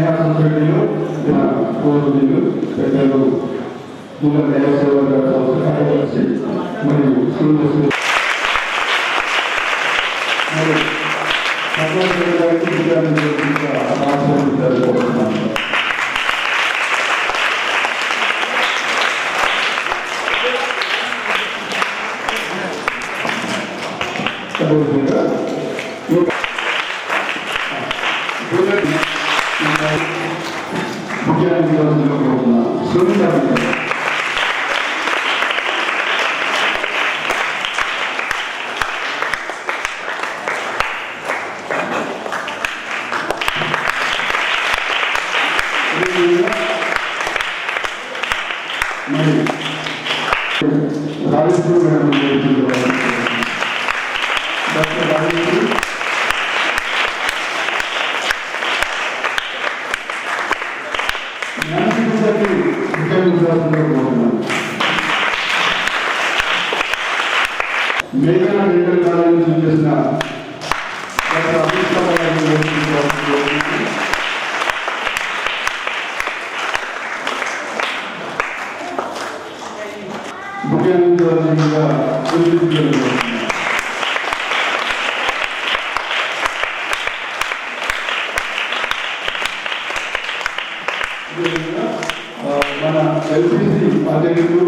స్నేహ సొసైటీలో పూర్వీకులు పెద్దలు మూల దేవసేవ కార్యదర్శి మరియు మేఘనా మెడికల్ కాలేజ్ నుంచి చేసిన మన ఎల్పిసి అధ్యక్షులు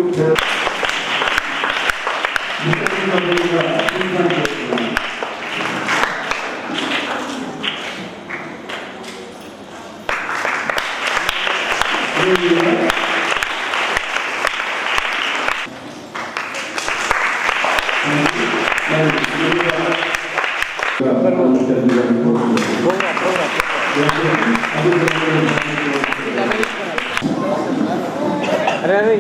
अरे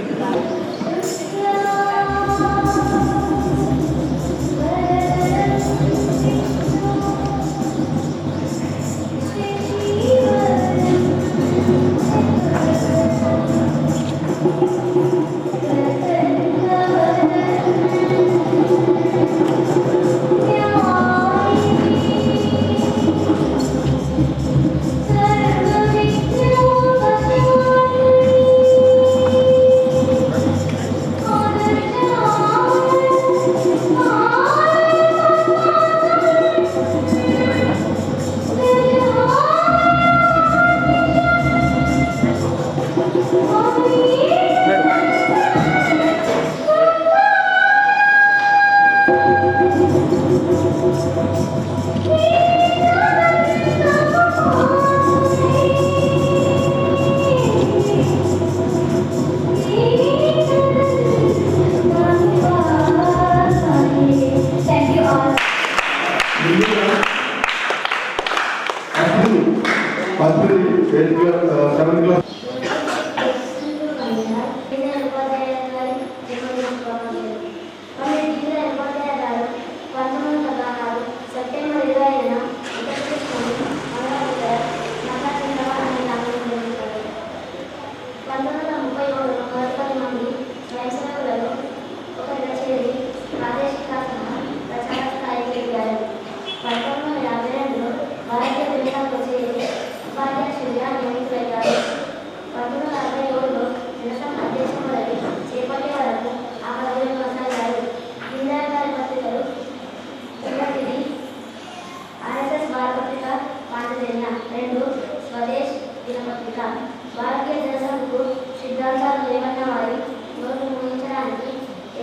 భారతీయ జనసంఘకు సిద్ధాంతాలు లేవన్న వారి నోరు ముగించడానికి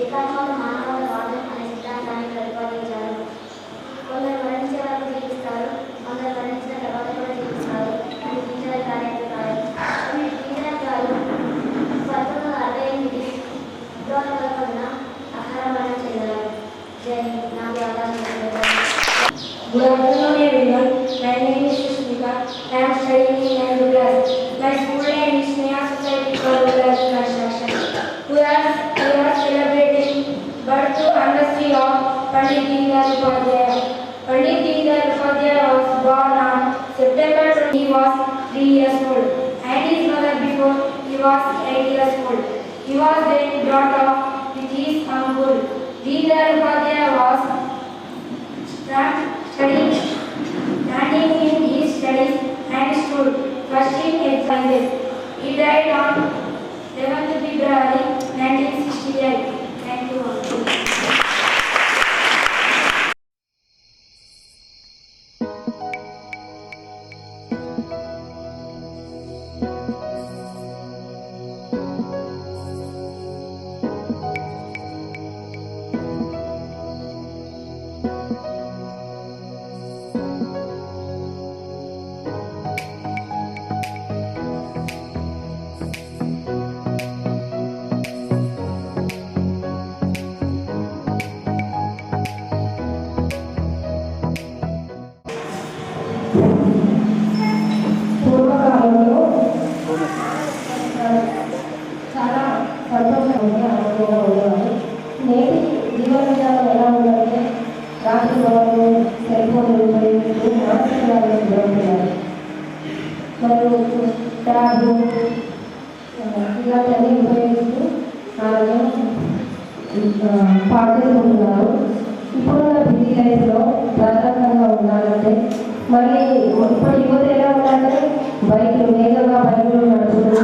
ఏకాత్మక మానవవాదం అనే సిద్ధాంతాన్ని ప్రతిపాదించారు. కొందరు మరణించే వరకు జీవిస్తారు, కొందరు మరణించిన తర్వాత కూడా జీవిస్తారు అని టీచర్ కార్యక్రమాలు. కొన్ని టీచర్ గారు 1968 ఫిబ్రవరి 11న అకాల మరణం చెందారు. జై నాకు అవకాశం. Good afternoon everyone. My name is Sushmita. I am studying in 9th class. My school name is Sneha Society for Rural Construction. We are celebrating birth anniversary of Pandit Deendayal Upadhyaya. Pandit Deendayal Upadhyaya was born on September 20. He was 3 years old and his mother before he was 8 years old. He was then brought up with his uncle. Deendayal Upadhyaya was standing in his studies and stood machine excited. He died on 11th February 1968. Thank you all. పూర్వకాలంలో చాలా సంతోషంగా ఆనందంగా ఉండేవారు. నేటి జీవన విధానం ఎలా ఉందంటే రాత్రి వాళ్ళు సెల్ ఫోన్లు ఉపయోగిస్తూ మానసిక వ్యాధులకు గురవుతున్నారు. మరియు ట్యాబ్లు ఇలాంటివన్నీ ఉపయోగిస్తూ ఆరోగ్యం పాడు చేసుకుంటున్నారు. ఇప్పుడున్న బిజీ లైఫ్లో ప్రశాంతంగా ఉండాలంటే మళ్ళీ ఇప్పుడు యువత ఎలా ఉండాలంటే వేగంగా బైకులు నడుపుతూ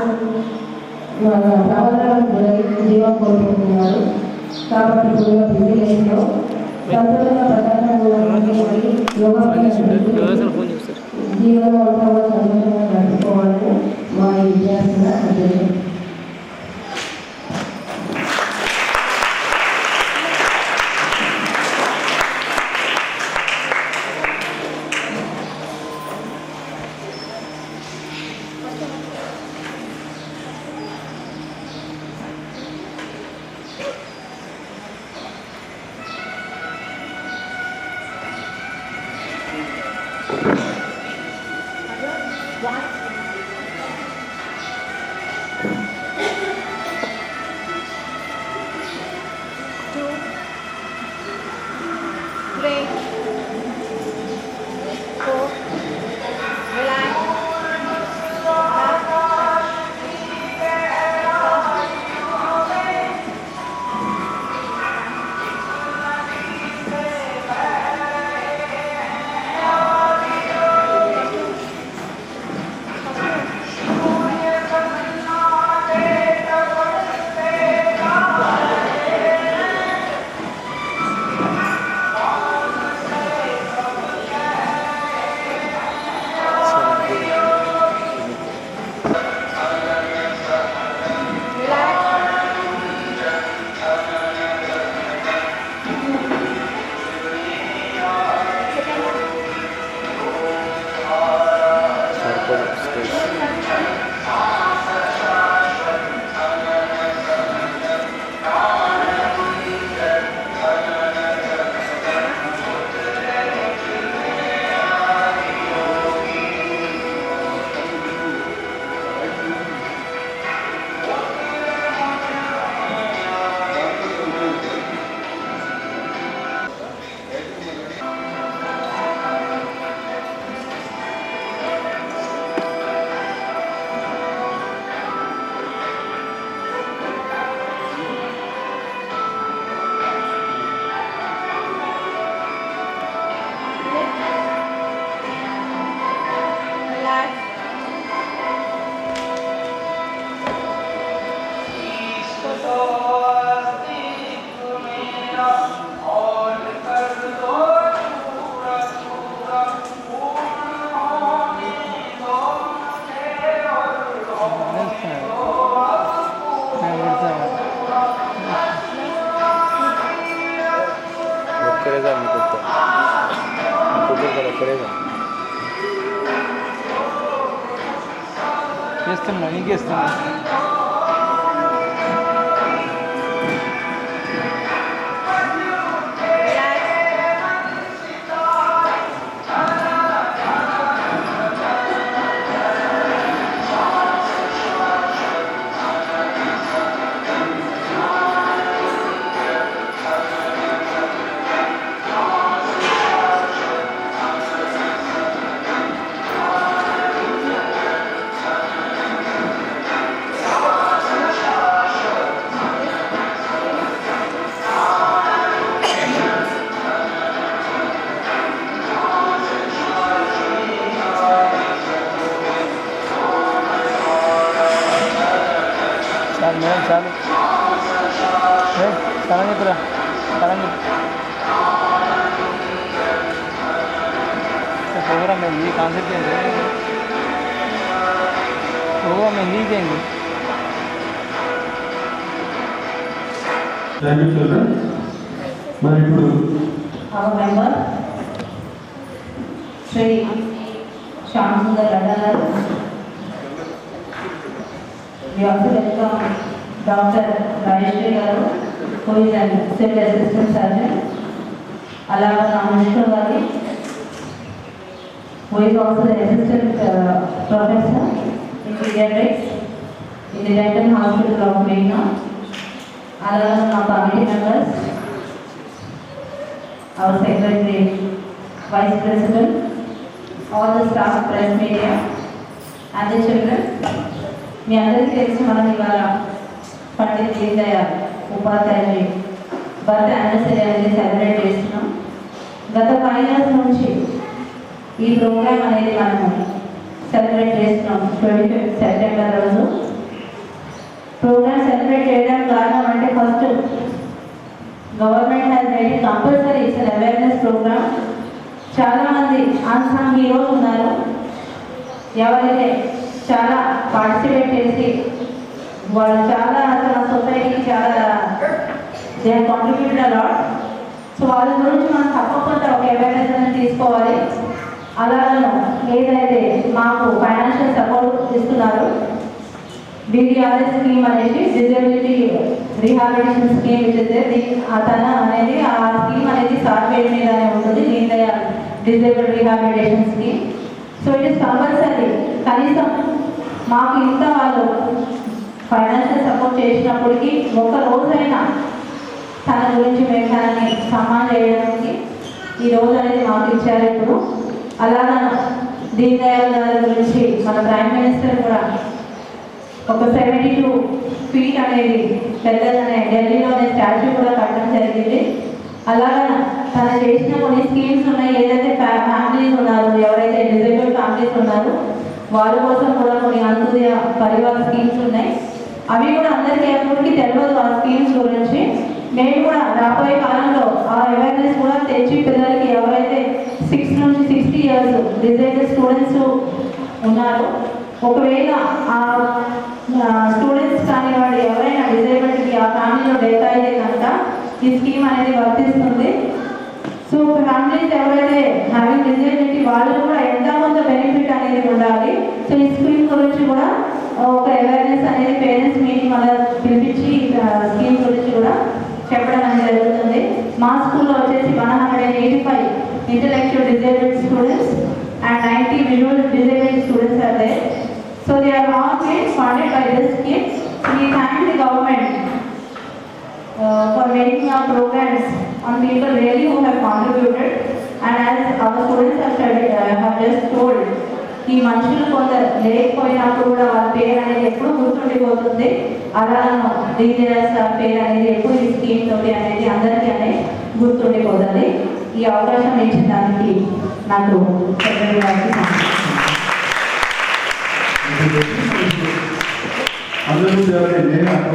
ప్రమాదాలకు గురై జీవం కోల్పోతున్నారు. కాబట్టి ఇప్పుడున్న బిజీ లైఫ్లో సంతోషంగా ప్రశాంతంగా ఉండాలని యోగా జీవనం అంతా సంతోషంగా నడుపుకోవాలని మా విద్యార్థుల ఉద్దేశం. చేస్తున్నా ఇంకేస్తున్నా చాలు మేడం చాలు సరం చెప్పురా సరం చెప్పు ప్రోగ్రామ్ ఏంది కాన్సెప్ట్ ఏంటి ప్రోగ్రామ్ ఏంది థ్యాంక్ యూ చిల్డ్రన్. మరి ఇప్పుడు Our member, Sri Shamsundar Laddalar. We also welcome Dr. Rajeshri Garu, who is an civil assistant surgeon. Alava Vishnu Garu, who is also the assistant professor in pediatrics in the Dental Hospital of Meghna. Alava committee members, our secretary, vice president, all the staff, press media, and the children. మీ అందరికీ తెలిసి మనం ఇవాళ పండిత్ దీన్ దయాళ్ ఉపాధ్యాయుని birth anniversary అనేది celebrate చేస్తున్నాం. గత 5 years నుంచి ఈ ప్రోగ్రామ్ అనేది మనము సెలబ్రేట్ చేస్తున్నాం. 25th September రోజు ప్రోగ్రామ్ సెలబ్రేట్ చేయడానికి కారణం అంటే first government has made it compulsory. It's an awareness programme. చాలామంది అన్సంగ్ హీరోస్ ఉన్నారు, ఎవరైతే చాలా పార్టిసిపేట్ చేసి వాళ్ళు చాలా అసలు సొసైటీకి చాలా they have contributed a lot. So వాళ్ళ గురించి మనం తప్పకుండా ఒక అవేర్నెస్ అనేది తీసుకోవాలి. అలాగను ఏదైతే మాకు ఫైనాన్షియల్ సపోర్ట్ ఇస్తున్నారు DDRS స్కీమ్ అనేది డిజబిలిటీ రీహాబిలిటేషన్ స్కీమ్ ఇచ్చేది తన అనేది ఆ స్కీమ్ అనేది సాఫ్ట్వేర్ మీదనే ఉంటుంది, Deen Dayal disabled rehabilitation scheme. So it is compulsory. కనీసం మాకు ఇంత వాళ్ళు ఫైనాన్షియల్ సపోర్ట్ చేసినప్పటికీ ఒక్క రోజైనా తన గురించి మేము తనని సన్మానం చేయడానికి ఈ రోజు అనేది మాకు ఇచ్చారు. ఇప్పుడు అలాగా దీన్ దయాళ్ గారి గురించి మన ప్రైమ్ మినిస్టర్ కూడా ఒక 72 feet అనేది పెద్దగానే ఢిల్లీలోనే స్టాచ్యూ కూడా కట్టడం జరిగింది. అలాగా తను చేసిన కొన్ని స్కీమ్స్ ఉన్నాయి. ఏదైతే ఫ్యామిలీస్ ఉన్నారు, ఎవరైతే డిజేబుల్డ్ ఫ్యామిలీస్ ఉన్నారో వాళ్ళ కోసం కూడా కొన్ని అంత్యోదయ పరివార్ స్కీమ్స్ ఉన్నాయి. అవి కూడా అందరికీ ఎవరికి తెలియదు ఆ స్కీమ్స్ గురించి. మేము కూడా రాబోయే కాలంలో ఆ అవేర్నెస్ కూడా తెచ్చి పిల్లలకి ఎవరైతే 6 నుంచి 60 years డిజేబుల్డ్ స్టూడెంట్స్ ఉన్నారో ఒకవేళ ఆ స్టూడెంట్స్ కానివ్వండి ఎవరైనా డిజేబిలిటీకి ఆ ఫ్యామిలీలో డెత్ అయితే కనుక ఈ స్కీమ్ అనేది వర్తిస్తుంది. సో ఫ్యామిలీస్ ఎవరైతే హ్యావింగ్ డిజేబిలిటీ వాళ్ళు కూడా ఎంత కొంత బెనిఫిట్ అనేది ఉండాలి. సో ఈ స్కీమ్ గురించి కూడా ఒక అవేర్నెస్ అనేది పేరెంట్స్ మీటింగ్ వల్ల పిలిపించి స్కీమ్ గురించి కూడా చెప్పడం అనేది జరుగుతుంది. మా స్కూల్లో వచ్చేసి 185 intellectual disabled students and 90 visual disabled students are there. So they are all being funded by this scheme. We thank the government for making our programs on people really who have contributed. And as our students have studied, have just told, ఈ మనుషులు కొందరు లేకపోయినప్పుడు కూడా వాళ్ళ పేరు అనేది ఎప్పుడు గుర్తుండిపోతుంది. అలా దీన్ దయాళ్ సార్ పేరు అనేది ఎప్పుడు ఈ స్కీమ్ తోటి అనేది అందరికీ అనేది గుర్తుండిపోతుంది. ఈ అవకాశం ఇచ్చిన దానికి నాకు అందరూ నేను అక్కడ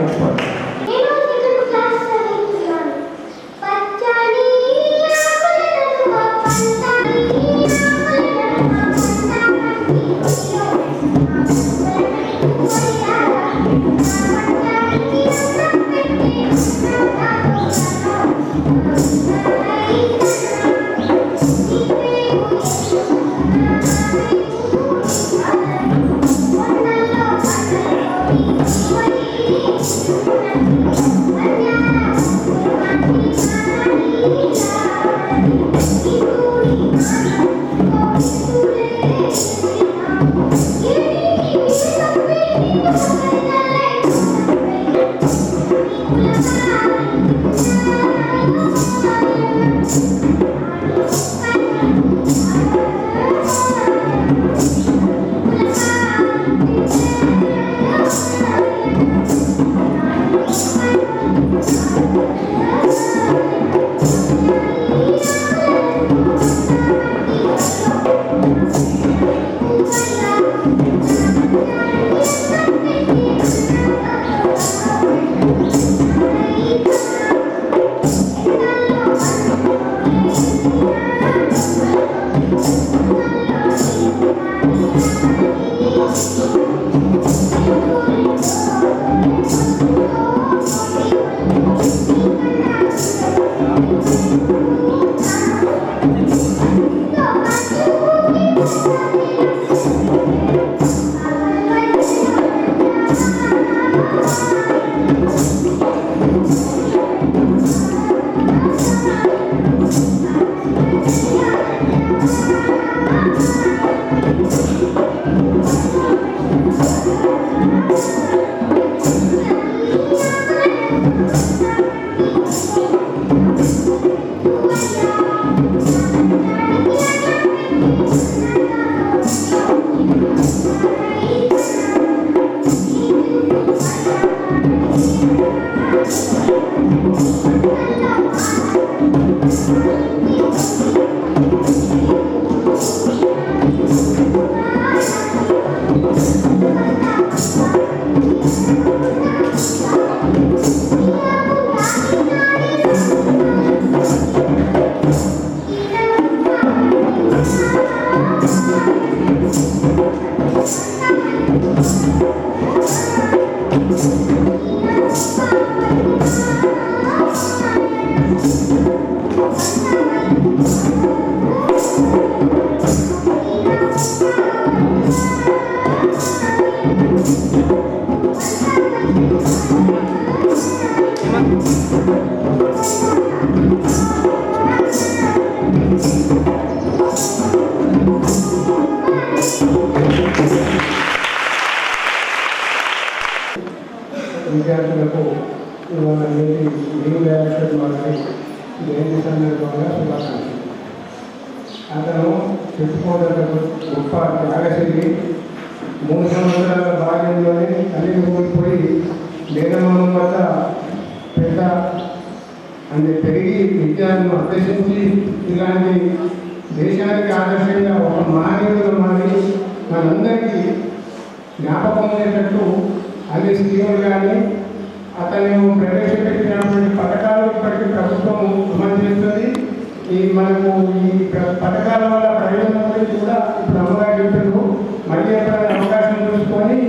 విద్యార్థులకు ఇవాళ నేటి లీవ్ డైరెక్టర్ వారికి జయంతి సందర్భంగా శుభాకాంక్షలు. అతను చెప్పుకోదగ్గ గొప్ప త్యాగశీలి. 3 సంవత్సరాల బాల్యంలోనే తల్లిని కోల్పోయి మేనమామ వద్ద పెద్ద అంటే పెరిగి విద్యను అభ్యసించి ఇలాంటి దేశానికి ఆదర్శంగా ఒక మహనీయుడు మారి మనందరికీ జ్ఞాపకం ఉండేటట్టు అన్ని స్కీములు కానీ అతను ప్రవేశపెట్టినటువంటి పథకాలు ఇప్పటికీ ప్రభుత్వం అమలు చేస్తుంది. మనకు ఈ పథకాల వల్ల ప్రయోజనం గురించి కూడా ఇప్పుడు అమ్మగారు చెప్పారు. మళ్ళీ ఎప్పుడైనా అవకాశం చూసుకొని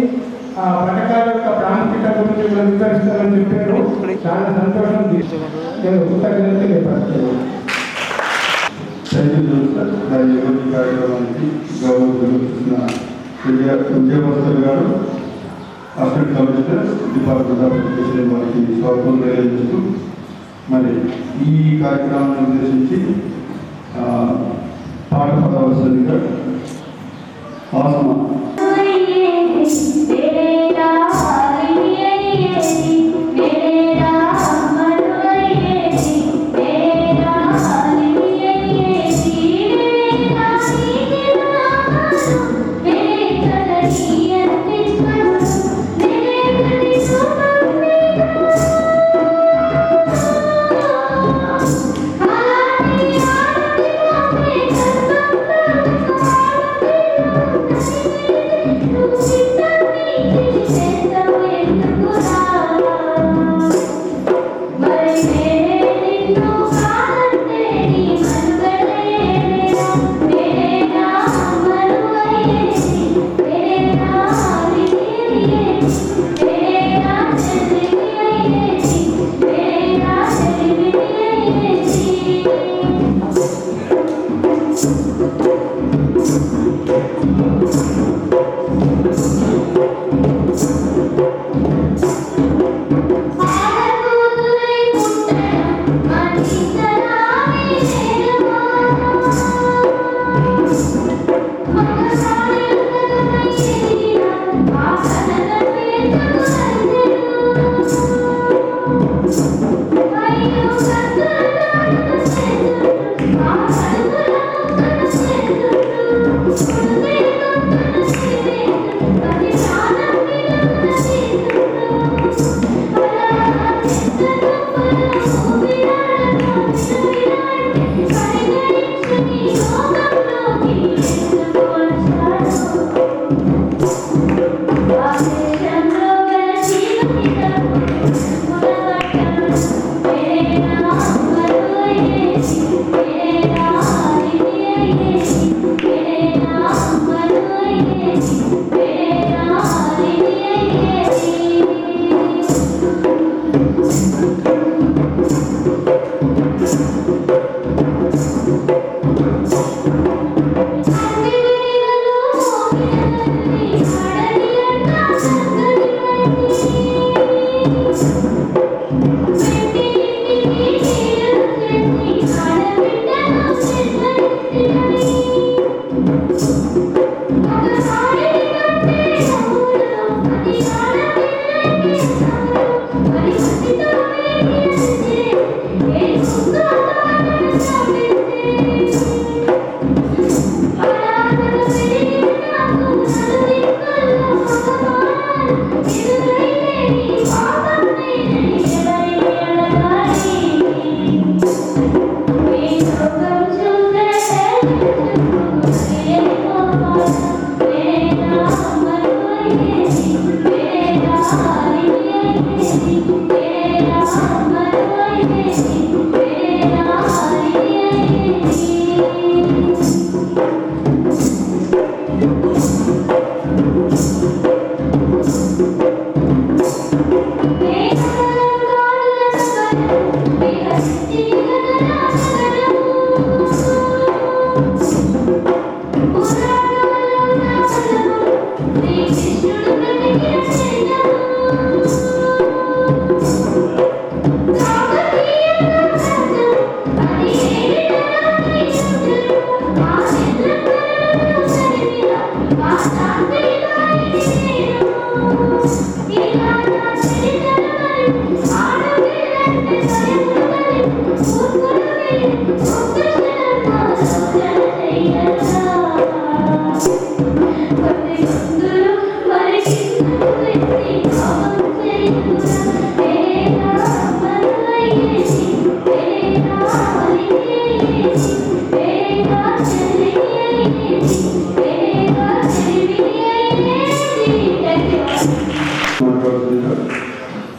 ఆ పథకాల యొక్క ప్రాముఖ్యత గురించి మనం వివరిస్తామని చెప్పారు. చాలా సంతోషం. నేను కృతజ్ఞతలు తెలియపరుస్తున్నాను. కార్యక్రమానికి గౌరవిస్తున్న విజయభాస్కర్ గారు, assistant commissioner, department of education వారికి స్వాగతం తెలియజేస్తూ మరి ఈ కార్యక్రమాన్ని ఉద్దేశించి పాట పదవలసిందిగా ఆసమ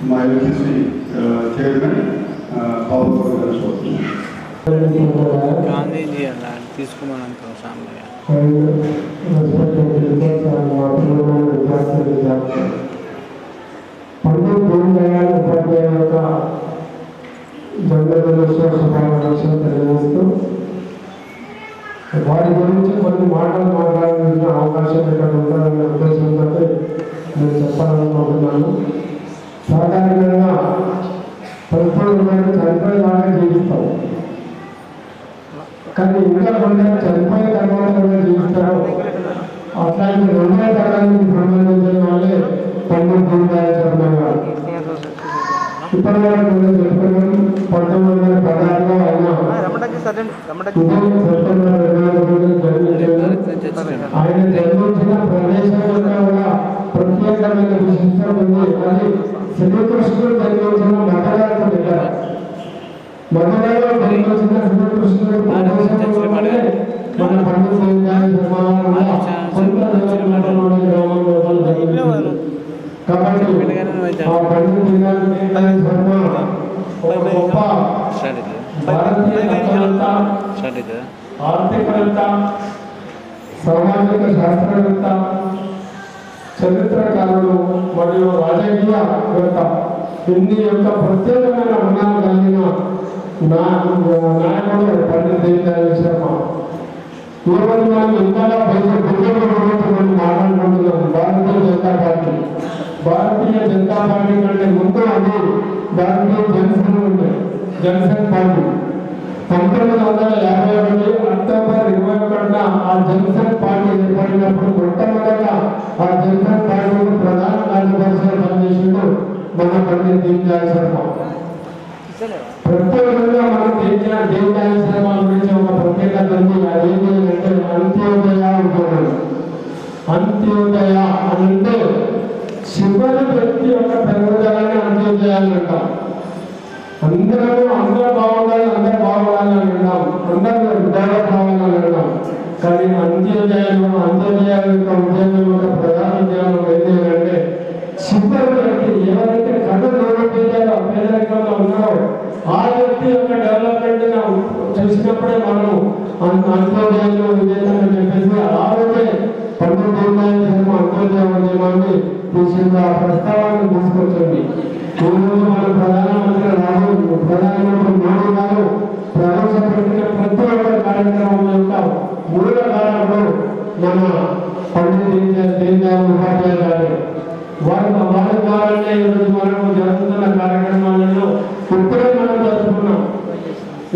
మా ఎల్సిసి చైర్మన్ పవన్ గారు గాంధీజీ అలా తీసుకోమని సాంబయ్య పండిత్ దీన్ దయాళ్ ఉపాధ్యాయ యొక్క జన్మదినోత్సవ శుభాకాంక్షలు తెలియజేస్తూ వారి గురించి కొన్ని మాటలు మాట్లాడాల్సిన అవకాశం ఇక్కడ ఉండాలనే ఉద్దేశంతో నేను చెప్పాలనుకుంటున్నాను. సాధారణంగా పరిస్థితులను చనిపోయేలాగా జీవిస్తాం, కానీ ఇంకా కొందరు చనిపోయిన తర్వాత కూడా జీవిస్తారు. అట్లాంటి రెండో తరానికి సంబంధించిన వాళ్ళే పండిత్ దీన్ దయాళ్ శర్మ గారు. ఇప్పటి వరకు కూడా చెప్పుకున్నాం 1916లో ఆయన సెప్టెంబర్ 22 జన్మించారు. ఆయన జన్మించిన ప్రదేశం యొక్క కూడా ప్రత్యేకమైన విశిష్టత ఉంది. అది శ్రీకృష్ణుడు జన్మించిన మధురాకు దగ్గర. మధురలో జన్మించిన శ్రీకృష్ణుడు ప్రదేశంలోనే మన పండిత్ దీన్ దయాళ్ శర్మ గారు సొంత గ్రామంలో జన్మించారు. కాబట్టి ఆ పండిత్ దీన్ దయాళ్ శర్మ ఒక గొప్ప భారతీయ తత్వవేత్త, ఆర్థికవేత్త, సామాజిక శాస్త్రవేత్త, చరిత్రకారుడు మరియు రాజకీయవేత్త. ఇన్ని యొక్క ప్రత్యేకమైన గుణాలు కలిగిన నాయకుడు పండిత్ దీన్ దయాళ్ శర్మ. ఈరోజు మనం ఇంతగా మనం మాట్లాడుకుంటున్నాం భారతీయ జనతా పార్టీ. భారతీయ జనతా పార్టీ కంటే ముందు అది భారతీయ జనసేన ఉంది, జనసేన పార్టీ. 1951 అక్టోబర్ 21న ఆ జనసేన పార్టీ ఏర్పడినప్పుడు మొట్టమొదట ఆ జనసేన పార్టీకి ప్రధాన కార్యదర్శిగా పనిచేసిండు మన పండిత్ దీన్ దయాళ్ శర్మ. ప్రత్యేకంగా మనం దీన్ దయాళ్ శర్మ గురించి ఒక ప్రత్యేకత ఉంది. అదేంటి అంటే అంత్యోదయ అంటున్నాడు. అంత్యోదయ అంటే చివరి వ్యక్తి యొక్క పెరుగుదలని అంత్యోదయాలు అంటాం. అందరూ బాగుండాలి, అందరూ బాగుండాలి అని అంటాం, అందరూ డెవలప్ కావాలని అంటాం. కానీ అంత్యోదయాల యొక్క ఉద్యోగం యొక్క ప్రధాన ఉద్యోగం ఏంటంటే చివరి వ్యక్తి ఎవరైతే కథ పేదరికంలో ఉన్నారో ఆ వ్యక్తి యొక్క డెవలప్మెంట్ చూసినప్పుడే మనం అంత్యోదయంలో విజేతని చెప్పేసి ఆ రోజే పండిత్ దీన్ దయాళ్ శర్మ అంత్యోదయ ఉద్యమాన్ని తీసుకున్న ఆ ప్రస్తావాన్ని తీసుకొచ్చింది. ఈరోజు మన ప్రధానమంత్రి మోడీ గారు ప్రవేశపెట్టిన ప్రతి ఒక్క కార్యక్రమం యొక్క మూల కారణంలో మన పండిత్ దీన్ దయాళ్ ఉపాధ్యాయ గారు. వారి ద్వారానే ఈరోజు మనకు జరుగుతున్న కార్యక్రమాలలో ఇప్పుడే మనం జరుపుకున్నాం.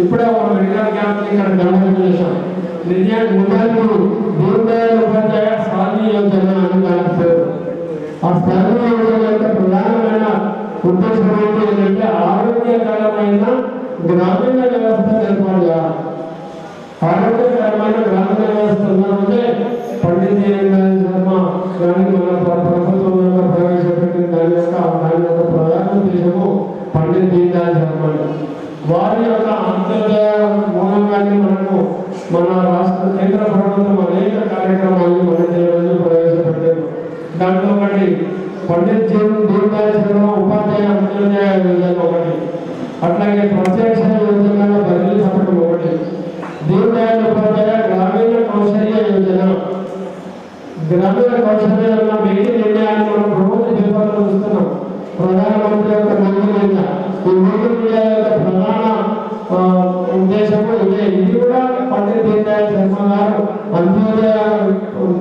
ఇప్పుడే ఒక మెడికల్ క్యాంప్ ఇక్కడ డెవలప్ చేశాం. నిజానికి దీన్ దయాళ్ ఉపాధ్యాయ స్వామి యోజన అని దాని పేరు. ఆ స్వామి యోజన యొక్క ప్రధానమైన ఉద్దేశం ఏంటంటే ఆరోగ్యకరమైన గ్రామీణ వ్యవస్థ ఏర్పాటు చేయాలి. ఆరోగ్యకరమైన గ్రామీణ వ్యవస్థ ఉన్నదే పండిత్ దీన్ దయాళ్ శర్మ కానీ మన ప్రభుత్వం యొక్క ప్రవేశపెట్టిన దాని యొక్క ప్రధాన ఉద్దేశము పండిత్ దీన్ దయాళ్ శర్మ. వారి యొక్క అంత్యోదయ మూలంగానే మనకు మన రాష్ట్ర కేంద్ర ప్రభుత్వం అనేక కార్యక్రమాలను మన రోజు ప్రవేశపెట్టారు. దాంట్లో ఒకటి పండిత్ దీన్ దయాళ్ శర్మ ఉపాధ్యాయ అంత్యోదయ యోజన ఒకటి, అట్లాగే ప్రత్యక్ష యోజన బదిలీ పథకం ఒకటి, దీన్ దయాళ్ ఉపాధ్యాయ గ్రామీణ కౌశల్య యోజన. గ్రామీణ కౌశల్య మేక్ ఇన్ ఇండియా అని మనం రోజు పేపర్లో చూస్తున్నాం. ప్రధానమంత్రి యొక్క మేక్ ఇన్ ఇండియా. ఈ మేక్ ఇన్ ఇండియా యొక్క ప్రధాన ఉద్దేశము ఇదే. ఇది కూడా పండిత్ దీన్ దయాళ్ శర్మ గారు అంత్యోదయ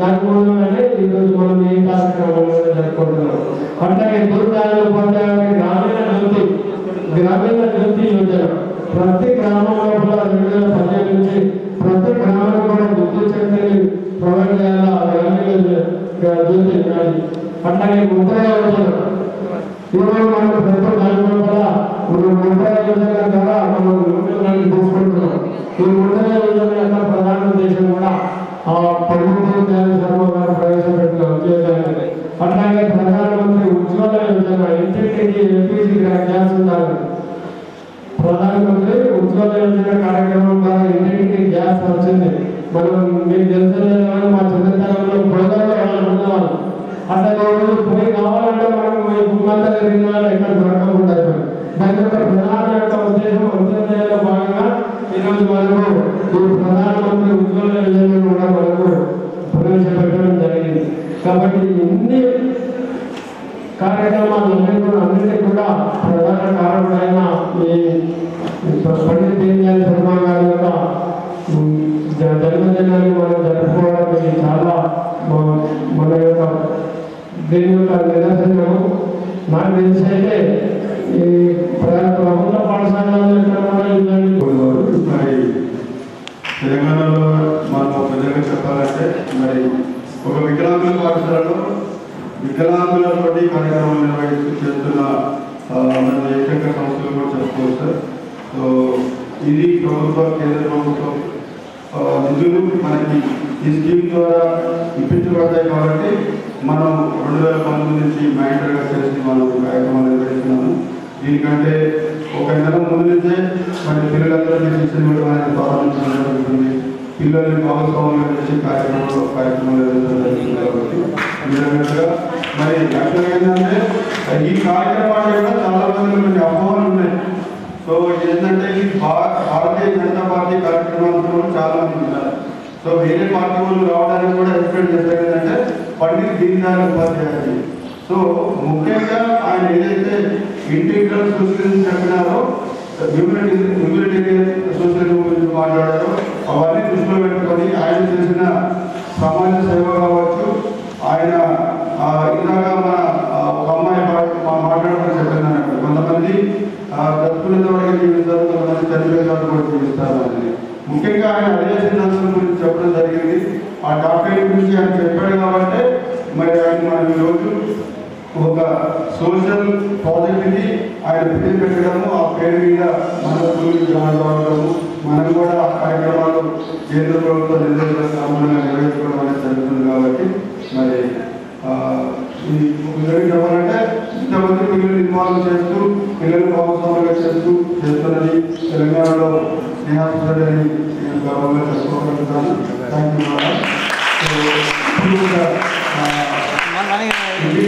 దాని మూలంగానే ఈరోజు మనం ఈ కార్యక్రమాలను జరుపుకుంటున్నాం. అట్లాగే దీన్ దయాళ్ ఉపాధ్యాయ గ్రామీణ జ్యోతి యోజన. ప్రతి గ్రామం లోపల 2015 నుంచి ప్రతి గ్రామానికి కూడా విద్యుత్ శక్తిని ప్రొవైడ్ చేయాలా గ్రామీణ జ్యోతి కానీ. అట్లాగే ముద్ర యోజన. ఈరోజు మనం ప్రతి గ్రామం లోపల ముద్ర యోజన ద్వారా మనం లోన్లు తీసుకుంటున్నాం. ఈ ముద్ర యోజన యొక్క ప్రధాన ఉద్దేశం కూడా ఆ పండిత్ దీన్ దయాళ్ శర్మ గారు ప్రవేశపెట్టిన అంత్యోదయాన్ని. అట్లాగే ప్రధానమంత్రి ఉజ్వల భూమాతల విధానాలు ఎక్కడ దొరకకుండా దాని యొక్క ప్రధాన యొక్క ఉద్దేశం అంత్యోదయంలో భాగంగా ఈరోజు మనకు ఈ ప్రధానమంత్రి ఉజ్వల యోజనను కూడా మనకు ప్రవేశపెట్టడం జరిగింది. కాబట్టి ఇన్ని కార్యక్రమాలన్నింటినీ కూడా ప్రధాన కారణమైన ఈ పండిత్ దీన్ దయాళ్ శర్మ గారి యొక్క జన్మదినాన్ని మనం జరుపుకోవడం చాలా మన యొక్క దీని యొక్క నిదర్శనము. నాకు తెలిసి అయితే ఈ ప్రభుత్వ పాఠశాలలో ఇక్కడ కూడా ఇలాంటి మరి తెలంగాణలో మనం ప్రజలకు చెప్పాలంటే మరి ఒక వికలాంగుల పాఠశాలలో వికలాంగులతోటి కార్యక్రమాలు చేస్తున్న ఏకైక సంస్థలు కూడా చెప్పుకోవచ్చు సార్. సో ఇది ప్రభుత్వం, కేంద్ర ప్రభుత్వం నిధులు మనకి ఈ స్కీమ్ ద్వారా ఇప్పించబడతాయి కాబట్టి మనం 2019 నుంచి మైండర్గా చేసి మనం కార్యక్రమాలు నిర్వహిస్తున్నాము. దీనికంటే ఒక నెల ముందు నుంచే మరి పిల్లలందరికీ శిక్షణ ఇవ్వడం అనేది ప్రారంభించడం జరుగుతుంది. పిల్లల్ని భాగస్వామ్యం చేసి కార్యక్రమాలు నిర్వహించడం జరుగుతుంది. కాబట్టి మీరన్నట్టుగా మరి యాక్చువల్గా ఏంటంటే ఈ కార్యక్రమాలు కూడా చాలా మంది కొన్ని అపోహలు ఉన్నాయి. సో ఏంటంటే ఈ భారతీయ జనతా పార్టీ కార్యక్రమాలు చాలా మంది ఉన్నారు. సో వేరే పార్టీ వాళ్ళు రావడానికి కూడా ఎక్స్పెక్ట్ చేస్తారు ఏంటంటే పండిత్ దీన్ దయాళ్ ఉపాధ్యాయ. సో ముఖ్యంగా ఆయన ఏదైతే ఇంటిగ్రల్ సోషలిజం చెప్పినారో, హ్యూమనిటేరియన్ సోషలిజం గురించి మాట్లాడారో అవన్నీ దృష్టిలో పెట్టుకొని ఆయన చేసిన సమాజ సేవ కావచ్చు, ఆయన ఇందాక మన ఒక అమ్మాయి మాట్లాడడం చెప్పింది అన్నట్టు కొంతమంది బ్రతుకునేంత వరకు జీవిస్తారు, కొంతమంది చనిపోయిన వరకు కూడా జీవిస్తారు అనేది. ముఖ్యంగా ఆయన అదే సిద్ధాంతం గురించి చెప్పడం జరిగింది. ఆ డాక్టర్ గురించి ఆయన చెప్పాడు కాబట్టి మరి ఆయన మనం ఈరోజు ఒక సోషల్ ప్రాజెక్ట్ని ఆయన పేరు పెట్టడము, ఆ పేరు మీద మన స్కూల్కి జాయిన్ అవ్వడము, మనం కూడా ఆ కార్యక్రమాలు కేంద్ర ప్రభుత్వ నిర్దేశాలకు అనుగుణంగా నిర్వహించుకోవడం అనేది జరుగుతుంది. కాబట్టి మరి ఈ విధంగా చెప్పాలంటే ఇంతమంది పిల్లలు ఇన్వాల్వ్ చేస్తూ పిల్లలు భాగస్వాములుగా చేస్తున్నది తెలంగాణలో స్నేహాస్పద అని నేను గర్వంగా చెప్పుకోగలుగుతాను. Thank you.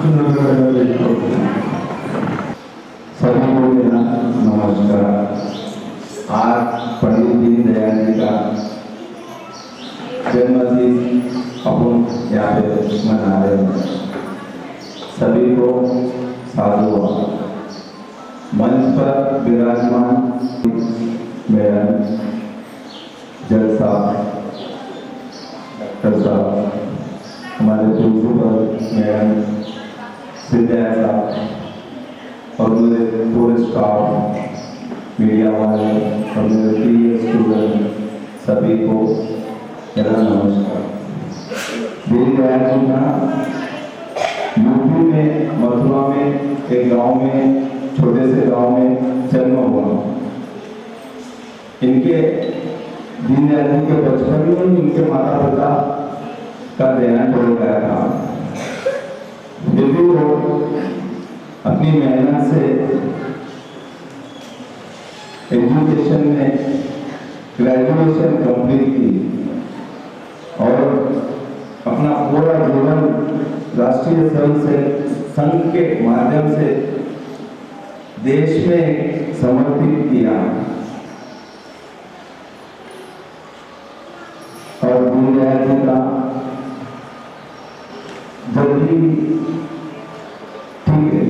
सभी को मेरा नमस्कार। आज पंडित दीनदयाल जी का जन्मदिन अपन यहाँ पे मना रहे हैं। सभी को साधुवाद। मंच पर विराजमान मैडम जज साहब, डॉक्टर साहब, हमारे प्रिंसिपल मैडम सिद्धार्थ साहब और मेरे पूरे स्टाफ, मीडिया वाले और मेरे प्रिय स्टूडेंट, सभी को मेरा नमस्कार। दीनदयाल जी का यूपी में मथुरा में एक गांव में, छोटे से गांव में जन्म हुआ। इनके दीनदयाल जी के बचपन में इनके माता पिता का देहांत हो गया था। फिर भी वो अपनी मेहनत से एजुकेशन में ग्रेजुएशन कंप्लीट की और अपना पूरा जीवन राष्ट्रीय संघ के माध्यम से देश में समर्पित किया। और दीनदयाल जी का जब भी ठीक है,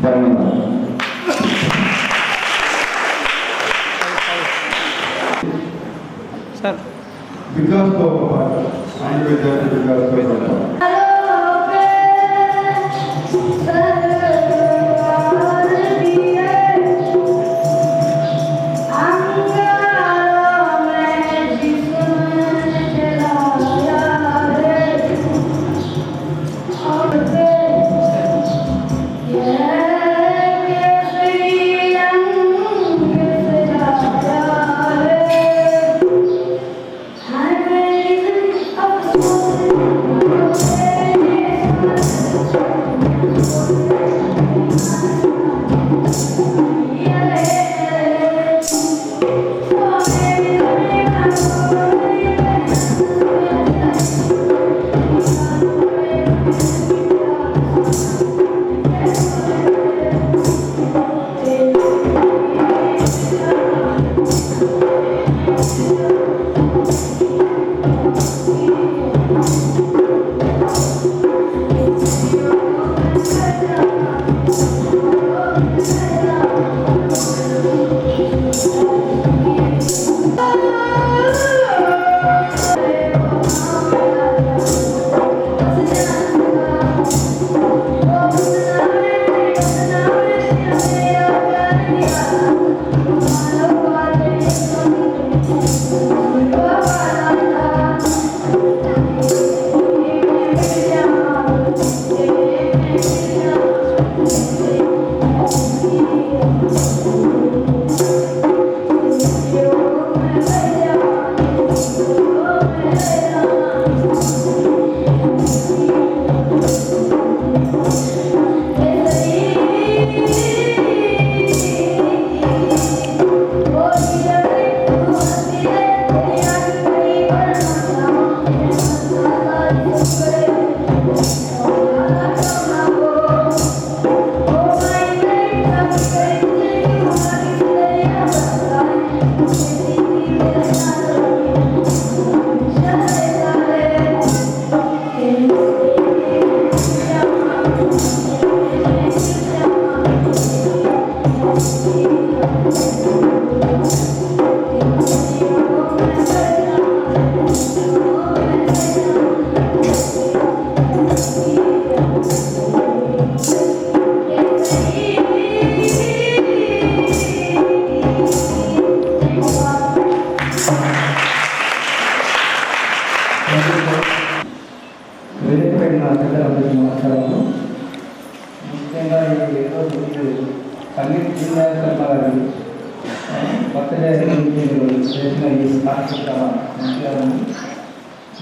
धन्यवाद। सर विकास को आने विद्यार्थी विकास को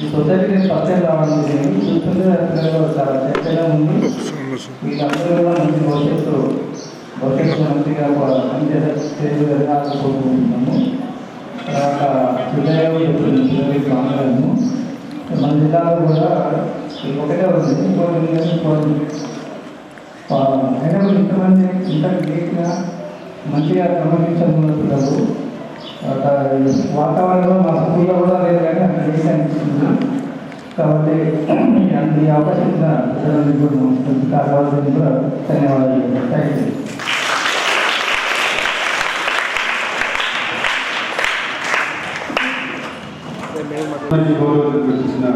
ఈ సొసైటీకి నేను ఫస్ట్ టైం రావడం జరిగింది. చూస్తుంటే పిల్లలు చాలా చర్చగా ఉంది. వీళ్ళందరూ కూడా మంచి భవిష్యత్తు మంచిగా పనిచేయాలని కోరుకుంటున్నాము. తర్వాత హృదయం చెప్తుంది పిల్లలకి మాట్లాడము. మన జిల్లాలో కూడా ఒకటే ఉంది, అయినా కూడా ఇంతమంది ఇంత గ్రేట్గా మంచిగా క్రమశిక్షణలు వాతావరణం మా స్కూల్లో కూడా లేదు కానీ అక్కడ చేసి అనిపిస్తుంది. కాబట్టి ఈ అవకాశం కావాలని కూడా ధన్యవాదాలు. Thank you. గౌరవం చూసిన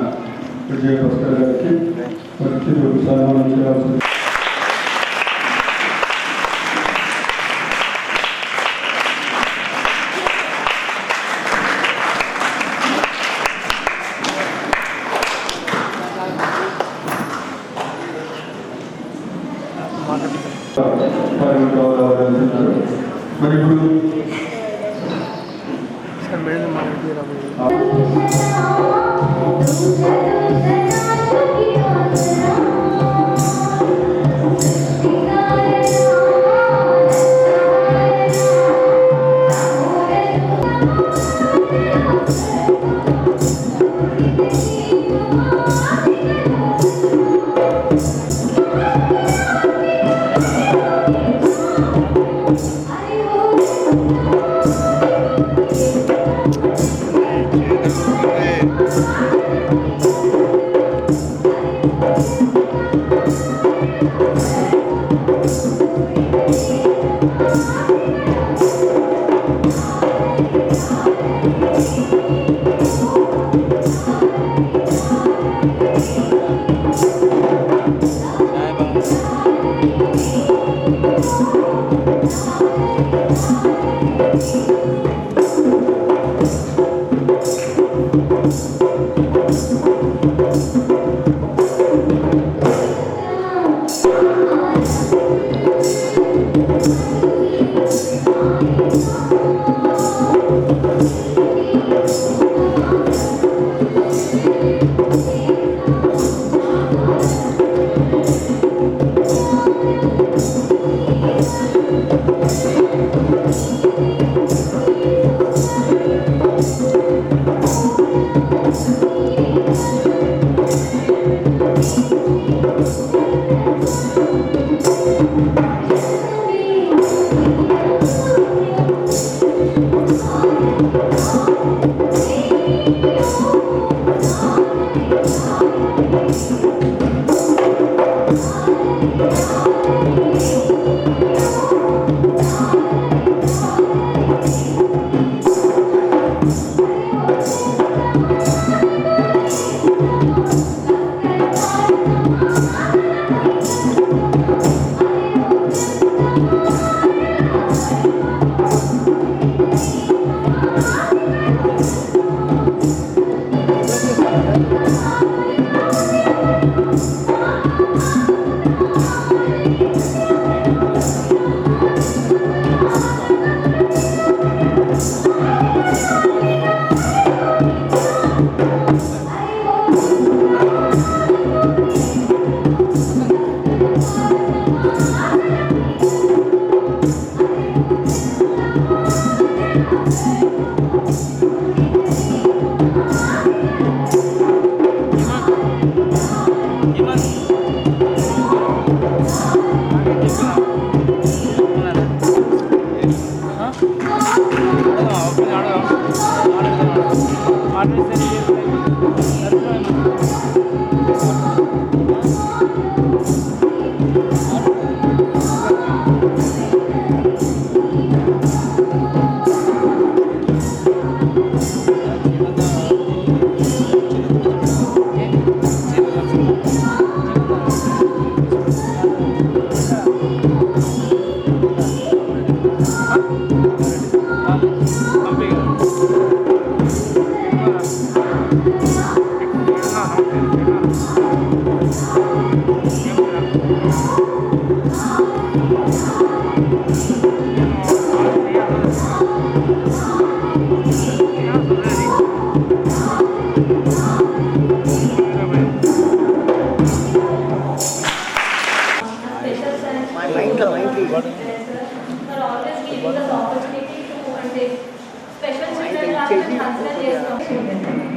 విజయ భాస్కర్ గారికి సన్మానం చేయాల్సింది. మరి ఇప్పుడు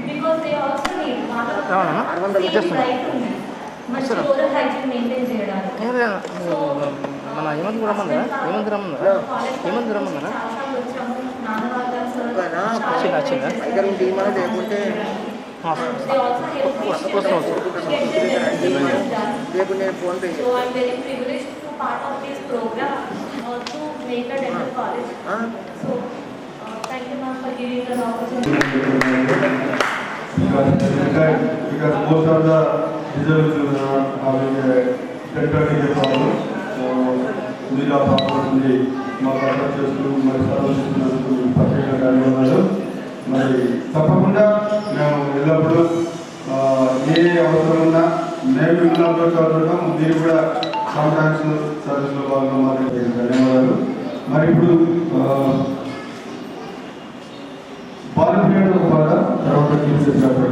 because they also need oral hygiene maintain చేయడానికి మన ఏమంది కూడా రమ్మన్నారా ఏమంది రమ్మన్నారా వచ్చిందా లేకుంటే రేపు నేను phone pay So I'm very privileged to part of this program to make a dental college. So thank you ma'am for giving us opportunity. Because most of the results are having a dental problem. So need of opportunity మాకు అర్థం చేస్తూ మరి serve చేస్తున్నందుకు ప్రత్యేకంగా ధన్యవాదాలు. మరి తప్పకుండా మేము ఎల్లప్పుడూ ఏ అవసరం ఉన్నా మేము విన్నాంలో చదువుతాం, మీరు కూడా కాంటాక్ట్స్ సర్వీస్లో భాగంగా మాకు ధన్యవాదాలు. మరి ఇప్పుడు బాలపిల్లలు ఒక పాట తర్వాత తీసుకొచ్చినప్పుడు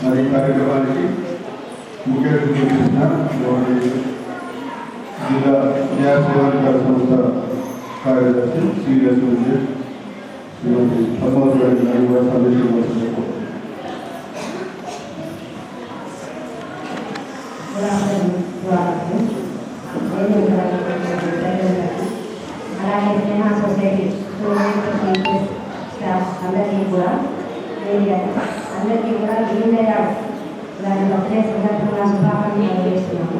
మరి కార్యక్రమానికి ముఖ్య అతిథిగా చేసిన జిల్లా న్యాయ సేవాధికార సంస్థ కార్యదర్శి సీరియస్ ఉంది శ్రీమతి పద్మావతి గారు కూడా సందేశం వస్తుంది. అలాగే స్నేహ సొసైటీ స్టాఫ్ అందరికీ కూడా అందరికీ కూడా దీన్ దయాళ్ దాని బర్త్డే సందర్భంగా శుభాకాంక్షలు చేస్తున్నాము.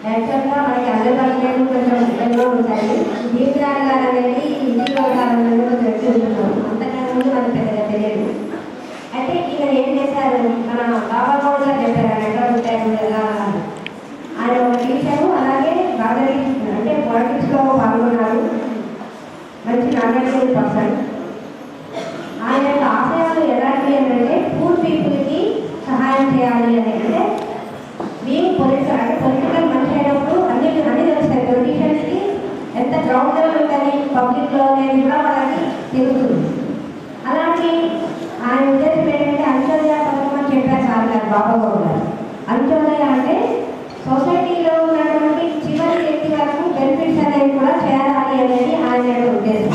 యాక్చువల్గా మనకి అందుబాటులో కొంచెం ఎన్నో ఉంటాయి. దీన్ దయాళ్ గారు అనేది ఇంటికి వెళ్ళాలని కూడా తెలుసుకుంటున్నాం. అంతకన్నా ముందు మనకు పెద్దగా తెలియదు. అయితే ఈయన ఏం చేశారు, మన బాబా కూడా చెప్పారు ఎక్కడ ఉంటారు ఎలా ఆయన ఒక టీచరు. అలాగే బాగా అంటే పాలిటిక్స్లో పాల్గొన్నారు. మంచి నాలెడ్జబుల్ పర్సన్. ఆయన యొక్క ఆశయాలు ఎలాంటివి అంటే పూర్ పీపుల్కి సహాయం చేయాలి అని. అంటే మేము పొలిటికల్ మనిషి అయినప్పుడు అన్ని తెలుస్తాయి. పొలిటీషియన్స్కి ఎంత గ్రౌండ్ లెవెల్ ఉంటుంది పబ్లిక్లో అనేది కూడా వాళ్ళకి తెలుస్తుంది. అలాంటి ఆయన ఉద్దేశం ఏంటంటే అంత్యోదయ పథకం అని చెప్పారు సార్ గారు, బాబాబాబు గారు. అంత్యోదయ అంటే సొసైటీలో ఉన్నటువంటి చివరి వ్యక్తి వరకు బెనిఫిట్స్ అనేవి కూడా చేయాలి అనేది ఆయన ఉద్దేశం.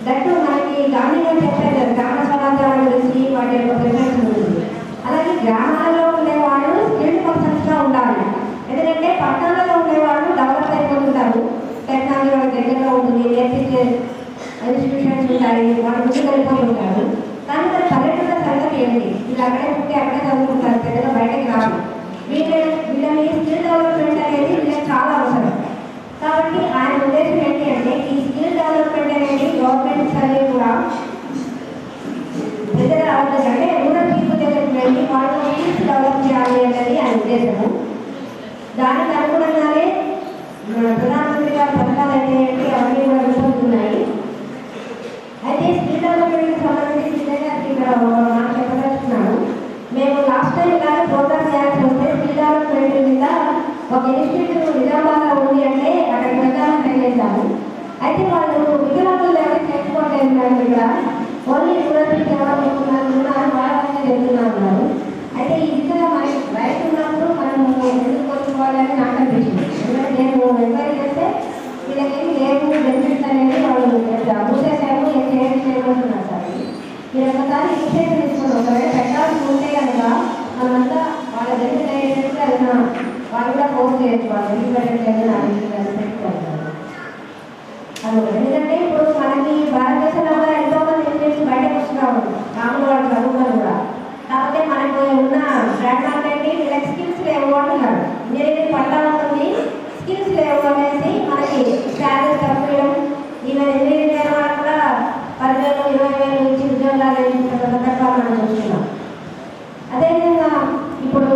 దట్టు మనకి గాంధీ గారు చెప్పారు కదా గ్రామ స్వరాజ్యాల గురించి, వాటి యొక్క ప్రిఫరెన్స్ గురించి. అలాగే గ్రామాలలో ఉండేవాళ్ళు స్కిల్డ్ పర్సన్స్గా ఉండాలి. ఎందుకంటే పట్టణాలలో ఉండేవాళ్ళు డెవలప్ అయిపోతుంటారు. టెక్నాలజీ వాళ్ళ దగ్గరలో ఉంటుంది, నేర్పించే ఇన్స్టిట్యూషన్స్ ఉంటాయి, వాళ్ళు ముందుకు వెళ్ళిపోతుంటారు. కానీ మరి పల్లెటూళ్ళ సంగతి ఏంటి? వీళ్ళు అక్కడే పుట్టి అక్కడే చదువుకుంటారు, పెద్దగా బయటకి రాదు. వీళ్ళని స్కిల్ డెవలప్మెంట్ అనేది వీళ్ళకి చాలా అవసరం. కాబట్టి ఆయన ఉద్దేశం ఏంటి అంటే ఈ స్కిల్ డెవలప్మెంట్ అనేది గవర్నమెంట్స్ అనేవి కూడా పెద్దగా రావట్లేదు. అంటే రూరల్ పీపుల్ దగ్గరికి వెళ్ళి వాళ్ళు స్కిల్స్ డెవలప్ చేయాలి అనేది ఆయన ఉద్దేశము. దానికి అనుగుణంగానే ప్రధానమంత్రి గారి పథకాలు అయితే అవన్నీ కూడా రూపొందుతున్నాయి. అయితే స్కిల్ డెవలప్మెంట్కి సంబంధించి ఇక్కడ నాకు చెప్పదలుచుకున్నాను. మేము లాస్ట్ టైం ఇలాగే ప్రోగ్రామ్ చేయాల్సి వస్తే స్కిల్ డెవలప్మెంట్ మీద ఒక ఇన్స్టిట్యూట్ నిజామాబాద్లో ఉంది అంటే అక్కడ ప్రచారం చేశాము. అయితే వాళ్ళు వికలాంగులు ఎవరైతే చేసుకోవట్లేదు మేడం, ఇక్కడ ఓన్లీ రూరల్కి ఎవరు ఉన్నారు వాళ్ళనే చెప్తున్నారు. అయితే ఈ విధంగా మనకి రైతు ఉన్నప్పుడు మనం ఎందుకు కొనుక్కోవాలని నాకు అనిపించింది. ఎందుకంటే నేను ఎంక్వైరీ చేస్తే వీళ్ళకేమి లేవు బెనిఫిట్స్ అనేది వాళ్ళు మూసేసాము, ఏం చేయమంటున్నారు సార్. మీరు ఒకసారి ఇన్స్టిట్యూషన్ తీసుకుని ఒకవేళ పెట్టాల్సి ఉంటే కనుక మనమంతా వాళ్ళ బెనిఫిట్ అయ్యేటట్టు అది వాళ్ళు కూడా కోర్స్ చేయొచ్చు. వాళ్ళు ఇండిపెండెంట్ పెట్టుకుంటారు. ఎందుకంటే ఇప్పుడు మనకి భారతదేశంలో కూడా ఎంతో మంది ఇంజనీర్స్ బయటకు వస్తున్నారు, మామూలు వాళ్ళు చదువుతారు కూడా. కాకపోతే మనకు ఉన్న బ్రాండ్ మార్కెట్ వీళ్ళకి స్కిల్స్ లేవు అంటున్నారు. ఇంజనీరింగ్ పట్ల ఉంటుంది, స్కిల్స్ లేవు అనేసి మనకి శాలరీస్ తక్కువ. ఈవెన్ ఇంజనీరింగ్ అయిన వాళ్ళు కూడా 10,000, 20,000 నుంచి ఉద్యోగాలు సందర్భాలు మనం చూస్తున్నాం. అదేవిధంగా ఇప్పుడు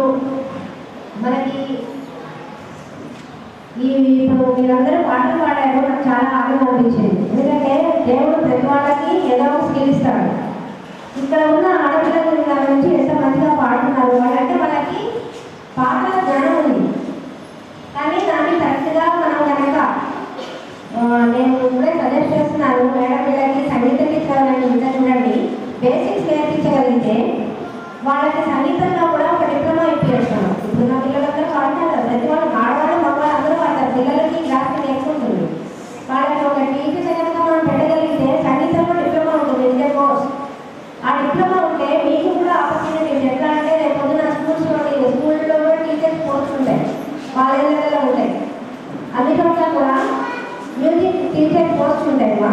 మనకి ఇప్పుడు మీరందరూ పాటలు పాడారు, నాకు చాలా ఆనందం అనిపించింది. ఎందుకంటే దేవుడు ప్రతి వాళ్ళకి ఏదో ఒక స్కిల్ ఇస్తాడు. ఇక్కడ ఉన్న ఆడపిల్లల నుంచి ఎంత మంచిగా పాడుతున్నారు అంటే వాళ్ళకి పాటల జ్ఞానం ఉంది. కానీ దాన్ని కరెక్ట్గా మనం కనుక నేను ఇప్పుడే సజెస్ట్ చేస్తున్నాను మేడం, వీళ్ళకి సంగీతం ఇచ్చాలని ఇంత చూడండి, బేసిక్స్ నేర్పించగలిగితే వాళ్ళకి సంగీతంలో కూడా ఒక డిప్లొమా ఇప్పించాను. ఇప్పుడు నా పిల్లలందరూ పాడతారు, ప్రతి వాళ్ళు ఆడవాళ్ళు మగవాళ్ళు అందరూ పాడతారు. పిల్లలకి క్లాస్ నేర్చుకుంటుంది. వాళ్ళకి ఒక టీచర్ కనుక మనం పెట్టగలిగితే సంగీతంలో డిప్లొమా ఉంటుంది, ఇదే కోర్స్. ఆ డిప్లొమా ఉంటే మీకు కూడా ఆపర్చునిటీస్ ఎట్లా అంటే రేపు పొద్దున స్కూల్లో కూడా టీచర్స్ కోర్స్ ఉంటాయి, కాలేజీలలో ఉంటాయి. అన్నిట్లో కూడా మ్యూజిక్ టీచర్ పోస్ట్ ఉంటాయి మా,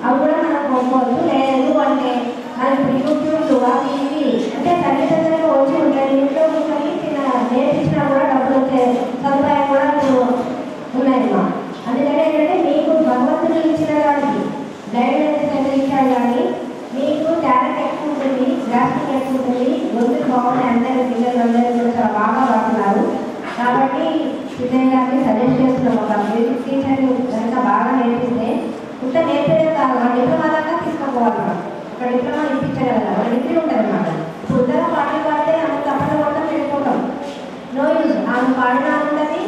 అవి కూడా మనం కొనుక్కోవచ్చు. లేదు అంటే మనకి యూట్యూబ్లు అవి ఇవి అంటే తల్లిదండ్రులకు వచ్చి ఉంటాయి. ఇంట్లో కూర్చొని నేర్పించినా కూడా డబ్బులు వచ్చే సదుపాయం కూడా ఉన్నాయి మా. అందుకని ఏంటంటే మీకు భగవంతుడు ఇచ్చిన వాడికి గైడెన్స్ ఇచ్చాడు, కానీ మీకు టాలెంట్ ఎక్కువ ఉంటుంది, గ్రాఫింగ్ ఎక్కువ ఉంటుంది, గొంతులు బాగున్నాయి. అందరూ పిల్లలందరూ కూడా చాలా బాగా వాడుతున్నారు. కాబట్టి సిద్ధయ్య గారిని సజెస్ట్ చేస్తున్నాం, ఒక మ్యూజిక్ టీచర్ని కనుక బాగా నేర్పిస్తే ఇంత నేర్పేదే కాదు, ఆ డిప్లొమా దాకా తీసుకోవాలి. ఒక డిప్లొమా ఇప్పించగలరు, ఒక డిగ్రీ ఉంటుంది అన్నమాట. ఇప్పుడు ఉద్యోగ పాటలు పాడితే అంత తప్పని మొత్తం వెళ్ళిపోతాం, నో యూజ్. ఆమె పాడినా ఉంటుంది,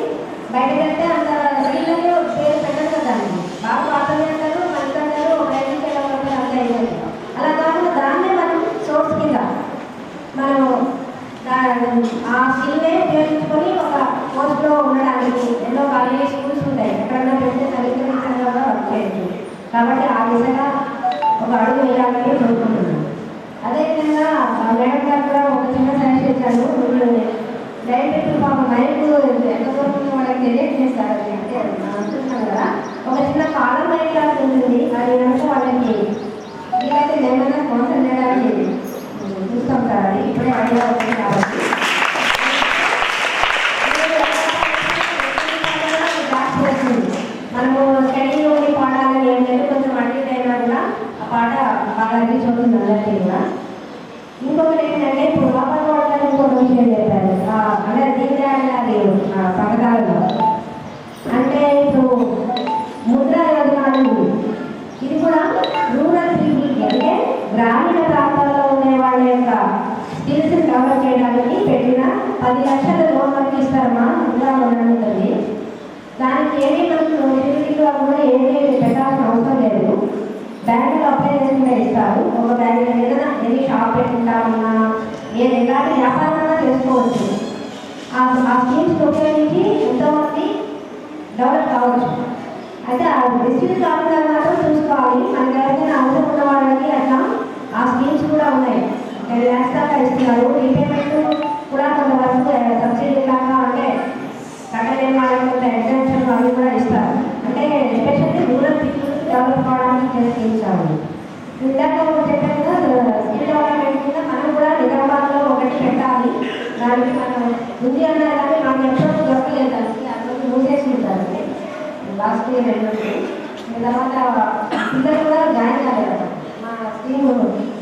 బయటకు వెళ్తే అంత పిల్లలు పేరు పెట్టరు కదా, బాగా పాటలు అంటారు, మంచి అంటారు, ఒక రైతు అంత అయ్యారు. అలా కాకుండా దాన్నే మనం సోర్స్ కింద మనం ఆ స్కిల్నే ఉపయోగించుకొని ఒక పోస్ట్లో ఉండడానికి ఎన్నో కాలేజీ స్కూల్స్ ఉంటాయి, ఎక్కడన్నా పెడితే సంగీతం కాబట్టి ఆ దిశగా ఒక అడుగు వేయాలని కోరుకుంటున్నాను. అదేవిధంగా మేడం గారు కూడా ఒక చిన్న సజెషన్ ఇచ్చారు. డైరెక్ట్ పాప మైక్ ఎంత దూరం వాళ్ళకి తెలియజేస్తారు అంటే అనుకుంటున్నాం కదా, ఒక చిన్న కాలం మైక్ లాగా ఉంటుంది. అది కనుక వాళ్ళకి వీలైతే ఏమైనా స్పాన్సర్ చేయడానికి చూస్తాం సార్. అది ఇప్పుడే ఐడియా అవుతుంది కాబట్టి మనము స్టడీలోని పాడాలని ఏం లేదు, కొంచెం అన్ని టైంలో కూడా ఆ పాట బాగా రీచ్ అవుతుంది అందరికీ కూడా. ఇంకొకటి ఏంటంటే ఇప్పుడు లోపల వాళ్ళని ఇంకొక విషయం చెప్పారు, అంటే దీనిదయాళ్ గారి పథకాలలో అంటే ఇప్పుడు ముద్రా యోజన అనేది ఇది కూడా రూరల్ పీపుల్కి అంటే గ్రామీణ ప్రాంతాల్లో ఉండే వాళ్ళ యొక్క స్కిల్స్ని డెవలప్ చేయడానికి పెట్టిన 10 లక్షల లోన్ వరకు ఇస్తారమ్మా. ముద్రా లోన్ ఉంటుంది. దానికి ఏమీ మనకు యూనివర్సిటీలో కూడా ఏమీ పెట్టాల్సిన అవసరం లేదు. బ్యాంకులో అప్లై చేసుకుంటే ఇస్తారు. ఒక బ్యాంక్ ఏదైనా ఎన్ని షాప్ పెట్టుకుంటామన్నా ఎలాంటి వ్యాపారమైనా చేసుకోవచ్చు. ఆ స్కీమ్స్ ఉపయోగించి ఎంతోమంది డెవలప్ కావచ్చు. అయితే ఆ డిస్ట్రిక్ట్ ఆఫీసర్ మాత్రం చూసుకోవాలి. మనకి ఎవరికైనా అవసరం ఉన్న వాళ్ళకి అట్లా ఆ స్కీమ్స్ కూడా ఉన్నాయి. 10 lakhs దాకా ఇస్తున్నారు. రీపేమెంట్ కూడా కొంతవరకు సబ్సిడీ లాగా అంటే కట్టలేని వాళ్ళకి కొంత ఎగ్జామ్షన్ వాళ్ళు కూడా ఇస్తారు. అంటే ఎస్పెషల్లీ రూరల్ పీపుల్ డెవలప్ కావడానికి చేయించాలి. ఇందాక చెప్పాను కదా, స్కిల్ డెవలప్మెంట్ కింద మనం కూడా నిజామాబాద్లో ఒకటి పెట్టాలి. దానికి మనం ఉంది అన్నారు కానీ మనం ఎప్పుడు దొరకలేదు. దానికి అక్కడ మూసేసి ఉంటారు లాస్ట్ ఇయర్ వెళ్ళినప్పుడు. తర్వాత పిల్లలు కూడా జాయిన్ కాలేదు. మా స్కీమ్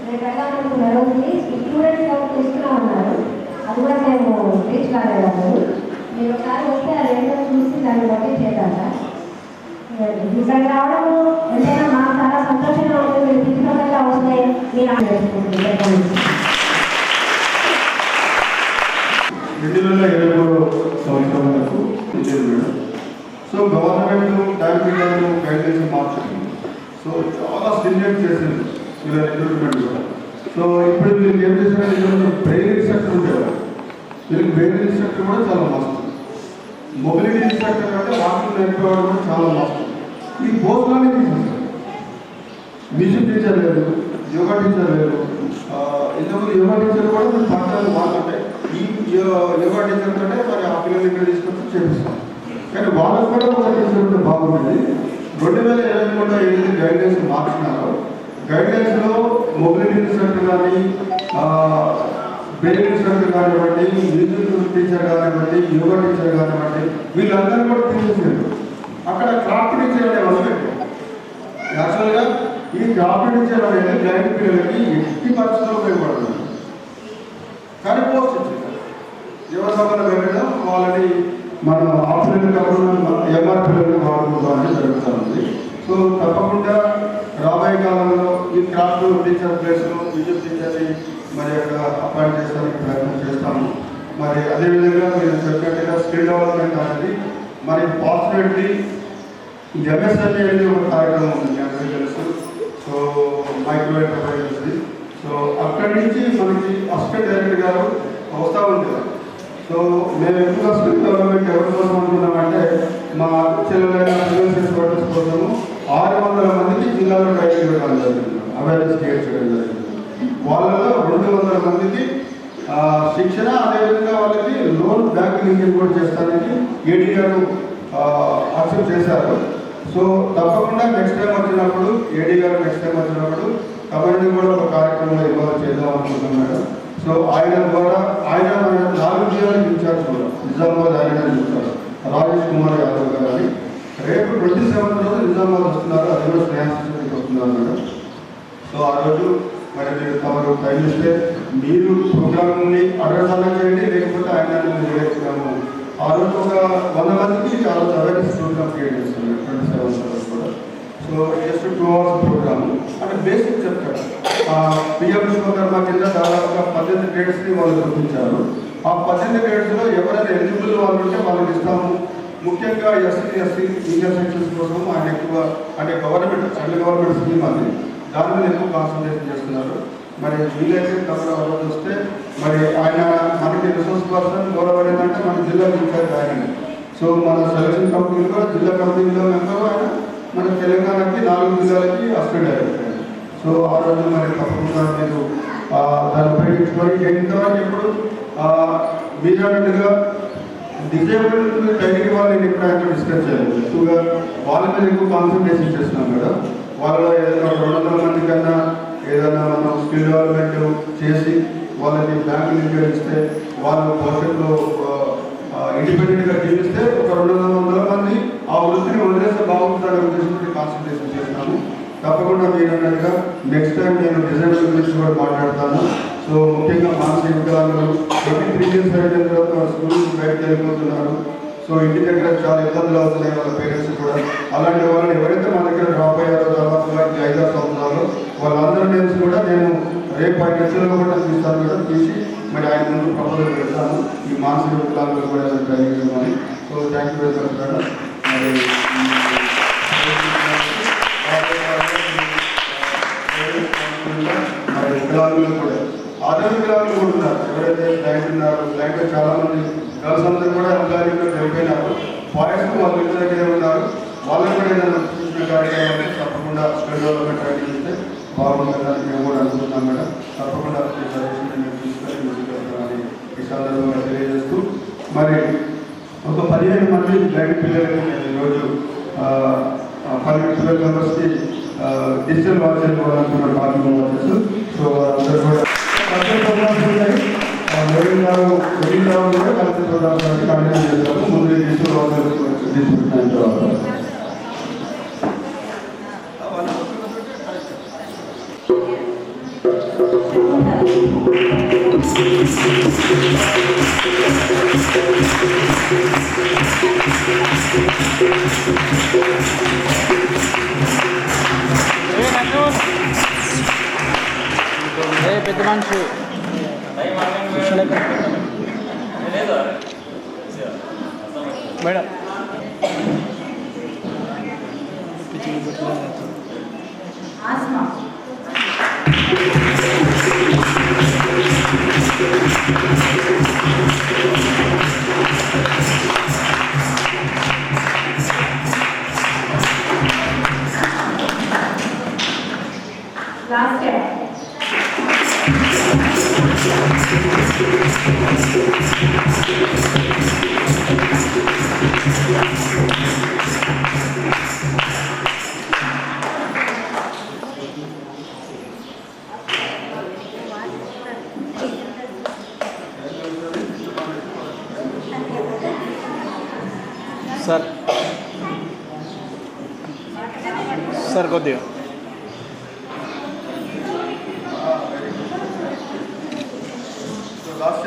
నేను పెడదామనుకున్న రోజుకి స్టూడెంట్స్ ఎవరికి ఇస్తున్నా ఉన్నారు. అది కూడా మేము రీచ్ కాలేదు. అసలు మీరు ఒకసారి వస్తే అది ఏంటో చూసి దాన్ని బట్టి చేద్దాం సార్. ఇక్కడ రావడం ఎంతైనా మాకు చాలా సంతోషంగా ఉంటుంది. మీరు పిచ్చిగా వస్తాయి మీరు ఆలోచించుకుంటున్నారు. 2023 సంవత్సరం వరకు ఇచ్చేది madam. So government direct guidelines మార్చింది. సో చాలా స్టిమ్యులేట్ చేసింది ఇలా రిక్రూట్మెంట్ కూడా. సో ఇప్పుడు వీళ్ళకి ఏం చేశారంటే బ్రెయిన్ ఇన్స్ట్రక్టర్ ఉండేవారు. వీళ్ళకి బ్రెయిన్ ఇన్స్ట్రక్టర్ కూడా చాలా మస్తు. మొబిలిటీ ఇన్స్ట్రక్టర్ అంటే వాటిని నేర్పేవాడు కూడా చాలా మస్తు. ఈ బోధనని తీసేస్తారు. మ్యూజిక్ టీచర్ లేదు, యోగా టీచర్ లేదు. ఇంతకుముందు యోగా టీచర్ కూడా మీరు పట్టాలు బాగుంటాయి. ఈ యోగా టీచర్ కంటే మరి ఆ పిల్లలు ఇక్కడ తీసుకొచ్చి చేపిస్తాం. కానీ వాళ్ళకు కూడా ఒక టీచర్ ఉంటే బాగుంటుంది. 2023 ఏదైతే గైడ్లైన్స్ మార్చినారో గైడ్లైన్స్లో మొబిలిటీ ఇన్స్ట్రక్టర్ కానీ బ్రెయిన్ ఇన్స్ట్రక్టర్ కానివ్వండి, మ్యూజిక్ టీచర్ కానివ్వండి, యోగా టీచర్ కానివ్వండి, వీళ్ళందరూ కూడా తీసేసారు. అక్కడ క్రాఫ్ట్ టీచర్ అనే వాళ్ళు పెట్టారు. యాక్చువల్గా ఈ క్రాఫ్ట్ టీచర్ అనేది బ్లైండ్ పిల్లలకి ఎట్టి పరిస్థితుల్లో ఉపయోగపడుతుంది. కానీ పోస్ట్ ఇచ్చారు. యువ సభలో పెట్టడం వాళ్ళని మనం ఆఫ్లైన్ కాకుండా ఎంఆర్ పిల్లలకి వాడుకుంటాం అని జరుగుతూ ఉంది. సో తప్పకుండా రాబోయే కాలంలో ఈ క్రాఫ్ట్ టీచర్ ప్లేస్లో మ్యూజిక్ టీచర్ని మరి అక్కడ అపాయింట్ చేసడానికి ప్రయత్నం చేస్తాము. మరి అదేవిధంగా మీరు చెప్పినట్టుగా స్కిల్ డెవలప్మెంట్ అనేది మరి ఫార్చునేట్లీ ఎంఎస్ఎంఈ అనేది ఒక కార్యక్రమం ఉంది అందరికీ తెలుసు. So micro ఎంటర్ప్రైజెస్ది. సో అక్కడి నుంచి మనకి అసిస్టెంట్ డైరెక్టర్ గారు వస్తూ ఉంటారు. సో మేము ఎక్కువగా స్కిల్ డెవలప్మెంట్ ఎవరి కోసం అనుకున్నామంటే మా చెల్లెలైన యూనివర్సిటీ స్టూడెంట్స్ కోసము 600 మందికి జిల్లాలో ట్రైనింగ్ ఇవ్వడం జరిగింది, అవేర్నెస్ క్రియేట్ చేయడం జరిగింది. వాళ్ళలో 200 మందికి శిక్షణ, అదేవిధంగా వాళ్ళకి లోన్ బ్యాంక్ లింకింగ్ కూడా చేస్తానికి ఏడీ గారు యాక్సెప్ట్ చేశారు. సో తప్పకుండా నెక్స్ట్ టైం వచ్చినప్పుడు ఏడీ గారు కమిటీ కూడా ఒక కార్యక్రమంలో ఇన్వాల్వ్ చేద్దాం అనుకుంటున్నాడు. సో ఆయన ద్వారా ఆయన 4 జిల్లాలకు ఇన్ఛార్జ్ కూడా నిజామాబాద్ ఆయన చూస్తారు రాజేష్ కుమార్ యాదవ్ గారు అని. రేపు 27 రోజు నిజామాబాద్ వస్తున్నారు. అది కూడా స్నేహానికి వస్తున్నారు మేడం. సో ఆ రోజు మరి మీరు తమరు టైం ఇస్తే మీరు ప్రోగ్రామ్ని అడగడం చేయండి, లేకపోతే ఆయన చేయగలుగుతాము. ఆ రోజు ఒక 100 మందికి చాలా అవేర్నెస్ ప్రోగ్రామ్ క్రియేట్ చేస్తున్నాం 27 రోజు కూడా. సో జస్ట్ 2 hours ప్రోగ్రామ్ అంటే బేసిక్ చెప్తారు. పిఎం విశ్వకర్మ కింద దాదాపుగా 18 ట్రేడ్స్ని వాళ్ళు గుర్తించారు. ఆ 18 ట్రేడ్స్లో ఎవరైనా ఎలిజిబుల్ వాళ్ళు ఉంటే వాళ్ళకి ఇస్తాము. ముఖ్యంగా ఎస్సీ ఇంటర్సెక్షన్స్ కోసం ఆయన ఎక్కువ అంటే గవర్నమెంట్ సెంట్రల్ గవర్నమెంట్ స్కీమ్ అది దాని మీద ఎక్కువ కాన్సన్ట్రేషన్ చేస్తున్నారు. మరి వీలైతే తప్ప రోజు వస్తే మరి ఆయన మనకి రిసోర్స్ పర్సన్ గౌరవం ఏంటంటే మన జిల్లా ఇన్ఛార్జ్ ఆయన. సో మన సెలక్షన్ కమిటీలో కూడా జిల్లా కమిటీలో మెంబర్ ఆయన, మన తెలంగాణకి 4 జిల్లాలకి అసిస్టెంట్ డైరెక్టర్. సో ఆ రోజు మరి తప్పకుండా మీరు దాన్ని ఉపయోగించుకొని ఇంతవరకు ఇప్పుడు మీడియాగా డిజేబుల్ డైరీ వాళ్ళు నేను ఇప్పుడు ఆయన డిస్కస్ చేయాలి. ఎక్కువగా వాళ్ళ మీద ఎక్కువ కాన్సన్ట్రేషన్ చేస్తున్నాం కదా. వాళ్ళలో ఏదైనా 200 మంది కన్నా ఏదైనా మనం స్కిల్ డెవలప్మెంట్ చేసి వాళ్ళకి బ్యాంకులు ఉపయోగిస్తే వాళ్ళు భవిష్యత్తులో ఇండిపెండెంట్గా జీవిస్తే ఒక 200 మంది ఆ వృత్తిని వదిలేస్తే బాగుంటుందనే ఉద్దేశంతో కాన్సన్ట్రేషన్ చేస్తున్నాము. తప్పకుండా మీరు అన్నట్టుగా నెక్స్ట్ టైం నేను డిజైబుల్ గురించి కూడా మాట్లాడతాను. సో ముఖ్యంగా మానసిక వికలాంగులు 3 ఇయర్స్ అయిన తర్వాత స్కూల్ బయటకు వెళ్ళిపోతున్నారు. సో ఇంటి దగ్గర చాలా ఇబ్బందులు అవుతున్నాయి వాళ్ళ పేరెంట్స్ కూడా. అలాంటి వాళ్ళని ఎవరైతే మా దగ్గర డ్రాప్ అయ్యారో దాదాపు 5-6 సంవత్సరాలు వాళ్ళందరి నేమ్స్ కూడా నేను రేపు 5 లక్షల్లో కూడా తీస్తాను కూడా తీసి మరి ఆయన ముందు ప్రపోజల్ పెడతాను. ఈ మానసిక వికలాంగులు కూడా ట్రైనింగ్ ఇవ్వమని. So thank you very much madam. మరి వికలాంగులు కూడా అదర్ వికలాంగులు కూడా ఉన్నారు. ఎవరైతే బ్లైండ్ ఉన్నారు, బ్లైండ్ చాలా మంది గర్ల్స్ అందరూ కూడా ఎంప్లాయీగా వెళ్ళిపోయినారు. బాయ్స్ వాళ్ళ ఇంటి దగ్గరే ఉన్నారు. వాళ్ళకి కూడా ఏదైనా చూసిన కార్యక్రమాలు తప్పకుండా స్కిల్ డెవలప్మెంట్ ట్రైనింగ్ ఇస్తే బాగుంటుందని మేము కూడా అనుకుంటున్నాం మేడం. తప్పకుండా సజెషన్ నేను తీసుకొని ముందుకెళ్తామని ఈ సందర్భంగా తెలియజేస్తూ మరి ఒక 15 మంది బ్లైండ్ పిల్లలకి నేను ఈరోజు 12 మెంబర్స్కి డిజిటల్ వాచెస్ ఇవ్వాలనుకున్న కార్యక్రమం వచ్చేసి. సో అందరూ కూడా ప్రోగ్రామ్స్ ఉంటాయి. వెలింగ్ కూడా కల్చర్ ప్రోగ్రామ్స్ కంటిన్యూ చేస్తాము. ముందు డిజిటల్ వాచెస్ తీసుకుంటున్నాను. పెద్ద మనిషి మేడం ఆస్మా లాస్ట్ ఇయర్ సార్ కొద్దిగా you.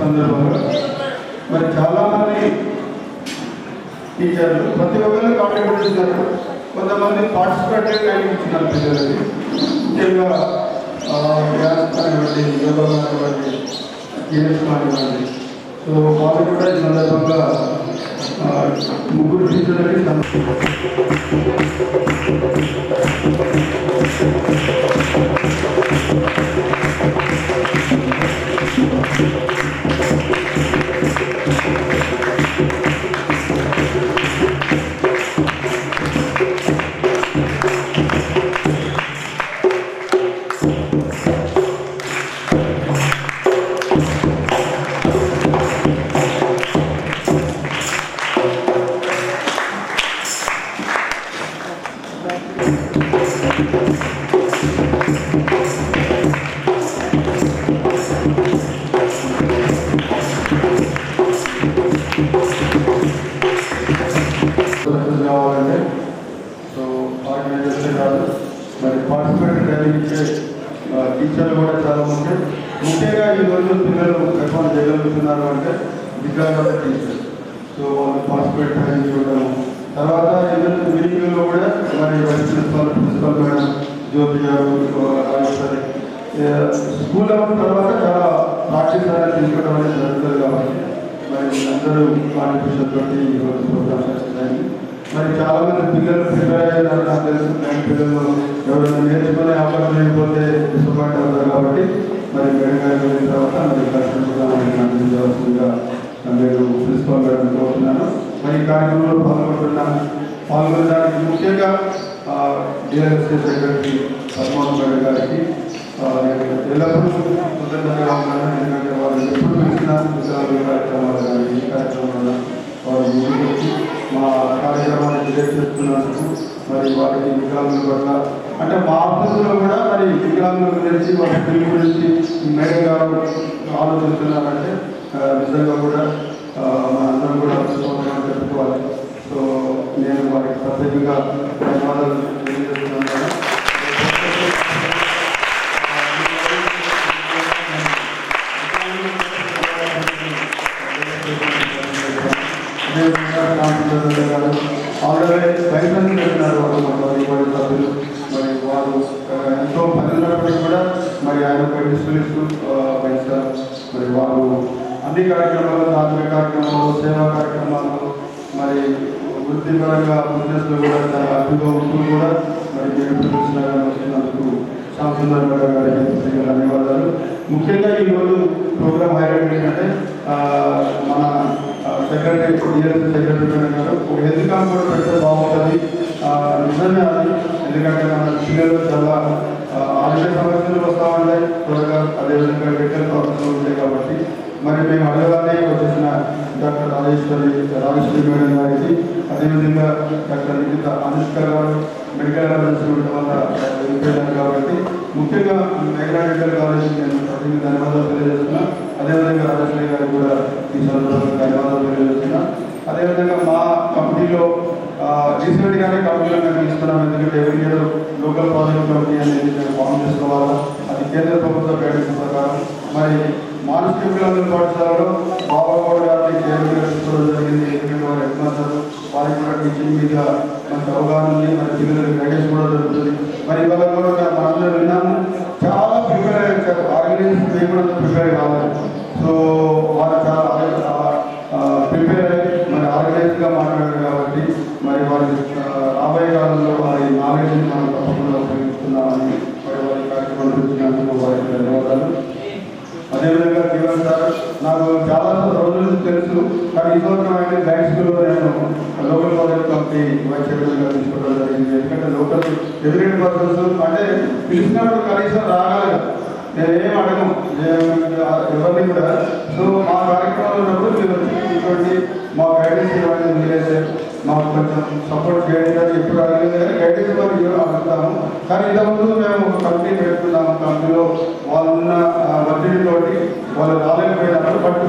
సందర్భంగా మరి చాలామంది టీచర్లు ప్రతి ఒక్కరిని కాంట్రిబ్యూట్ ఇస్తున్నారు. కొంతమంది పార్టిసిపేటరీ ట్రైనింగ్ ఇచ్చినారు పిల్లలకి, ముఖ్యంగా డ్యాన్స్ కానివ్వండి, యోగా కానివ్వండి, గేమ్స్ కానివ్వండి. సో వాళ్ళు కూడా ఈ సందర్భంగా ముగ్గురు టీచర్లకి కావాలంటే సో ఆర్గనైజేషన్ కాదు, మరి పార్టిసిపేట్ ట్రైనింగ్ ఇచ్చే టీచర్లు కూడా చాలా ముఖ్యం. ముఖ్యంగా ఈ రోజు పిల్లలు పెర్ఫార్మ్ చేయగలుగుతున్నారు అంటే విద్యార్థుల టీచర్. సో వాళ్ళు పార్టిసిపేట్ ట్రైనింగ్ ఇవ్వడం, తర్వాత మీటింగ్లో కూడా మరి వైస్ ప్రిన్సిపల్ మేడం జ్యోతి గారు రాజేశ్వరి స్కూల్ లెవెల్ తర్వాత చాలా ప్రాక్టీస్ అనేది తీసుకోవడం అనేది జరుగుతుంది. కాబట్టి మరి అందరూ కాంట్రిబ్యూషన్ తోటి ఈరోజు ప్రోగ్రామ్స్ చేస్తున్నాయి. మరి చాలా మంది పిల్లలు ప్రిపేర్ అయ్యారు, నాకు తెలుసు. పిల్లలు ఎవరైనా నేర్చుకునే అవకాశం లేకపోతే డిసప్పాయింట్ అవుతారు. కాబట్టి మరి మేడం గారు వెళ్ళిన తర్వాత మరి దర్శనం కూడా అందించవలసిందిగా నేను ప్రిన్సిపల్ మేడం కోరుతున్నాను. మరి ఈ కార్యక్రమంలో పాల్గొనడానికి ముఖ్యంగా డిఆర్ఎస్ఏ సెక్రటరీ పద్మావతి మేడం గారికి ఎల్లప్పుడూ కృతజ్ఞతగా ఉన్నాను. ఎందుకంటే వాళ్ళు ఎప్పుడు పిలిచినా కార్యక్రమాలు కానీ ఈ కార్యక్రమాలు వారు ముందుకు వచ్చి మా కార్యక్రమాన్ని డిజైన్ చేస్తున్నందుకు మరి వారికి వికలాంగుల పట్ల అంటే మా ఆఫీసులో కూడా మరి వికలాంగుల గురించి వారి పిల్లల గురించి మేడం గారు ఆలోచిస్తున్నారంటే నిజంగా కూడా మనందరం కూడా చెప్పుకోవాలి. సో నేను వారికి ప్రత్యేకంగా ధన్యవాదాలు తెలియజేస్తున్నాను. ఆల్రెడీ లైసెన్స్ పెట్టినారు వాళ్ళు సభ్యులు. మరి వారు ఎంతో పని ఉన్నప్పటికీ కూడా మరి ఆయన ఒక డిస్ప్లిస్తూ పెంచారు. మరి వారు అన్ని కార్యక్రమాలు, ధార్మిక కార్యక్రమాలు, సేవా కార్యక్రమాలు, మరి వృత్తిపరంగా బిజినెస్లో కూడా చాలా అభిగా ఉంటూ కూడా మరి మీరు వచ్చినందుకు సాంసుందర్ మేడం గారికి ధన్యవాదాలు. ముఖ్యంగా ఈరోజు ప్రోగ్రామ్ హైలైట్ ఏంటంటే మన సెక్రటరీ డిఆర్ఎస్ సెక్రటరీ మేడం గారు ఒక హెల్త్ క్యాంప్ కూడా పెడితే బాగుంటుంది. నిజమే అది. ఎందుకంటే మన పిల్లలు చాలా ఆరోగ్య సమస్యలు వస్తూ ఉంటాయి త్వరగా, అదేవిధంగా మెడికల్ ప్రాబ్లమ్స్ ఉంటాయి. కాబట్టి మరి మేము అడగానే వచ్చేసిన డాక్టర్ రాజేశ్వరి మేడం గారికి, అదేవిధంగా డాక్టర్ నిఖిత అనుష్క గారు మెడికల్ ఎమర్జెన్సీ ఉండడం వల్ల వెళ్ళిపోయారు. కాబట్టి ముఖ్యంగా మెగా మెడికల్ కాలేజీకి నేను ప్రతి ధన్యవాదాలు తెలియజేస్తున్నా. అదేవిధంగా రాజేశ్వరి గారికి కూడా ఈ సందర్భంగా ధన్యవాదాలు తెలియజేస్తున్నా. అదేవిధంగా మా కమిటీలో రీసెంట్గానే కమిటీలో మేము ఇస్తున్నాం. ఎందుకంటే ఎవరి ఇయర్ లోకల్ ప్రాజెక్ట్ కమిటీ అనేది మేము ఫామ్ చేసుకోవాలా. అది కేంద్ర ప్రభుత్వ గైడెన్స్ ప్రకారం మరి మానసిక వికలాంగుల పాఠశాలలో బాబాగౌడ్ గారిని కేంద్రంగా తీసుకోవడం జరిగింది. ఎందుకంటే వారు హెడ్ మాస్టర్, వారికి కూడా టీచింగ్ మీద మంచి అవగాహన ఉంది. మరి పిల్లలకు గైడెన్స్ కూడా జరుగుతుంది. మరి ఇవాళ కూడా మనందరం విన్నాము, చాలా ప్రిపేర్ అయ్యారు, ఆర్గనైజేషన్ మేము కూడా ప్రిపేర్ కావాలి. సో వారు చాలా ప్రిపేర్ అయ్యి మరి ఆర్గనైజ్గా మాట్లాడారు కాబట్టి మరి వారి రాబోయే కాలంలో వారి నాలెడ్జ్ని మనం తప్పకుండా ఉపయోగిస్తున్నామని మరి వారి కార్యక్రమం చూసినందుకు వారికి ధన్యవాదాలు. అదేవిధంగా జీవన్ సార్ నాకు చాలా రోజుల నుంచి తెలుసు, కానీ ఈ సంవత్సరం అయితే గైడ్ స్కూల్లో నేను లోకల్ ప్రాజెక్ట్ కమిటీ వైస్ చైర్మన్గా తీసుకోవడం జరిగింది. ఎందుకంటే లోకల్ ఎవిడెంట్ పర్సన్స్ అంటే పిలిచినప్పుడు కనీసం రాగాలి, నేనేం అడగను ఎవరిని కూడా. సో మా కార్యక్రమాలు ఉన్నప్పుడు మీరు వచ్చి మా గైడెన్స్ ఇవ్వండి, మీరైతే మాకు కొంచెం సపోర్ట్ చేయండి అని ఎప్పుడు అడిగింది, కానీ గైడెన్స్ మరి అడుగుతాము. కానీ ఇంతకుముందు మేము ఒక కంపెనీ పెట్టుకున్నాము, కంపెనీలో వాళ్ళున్న ఒత్తిడితోటి వాళ్ళు రాలేకపోయినప్పుడు. బట్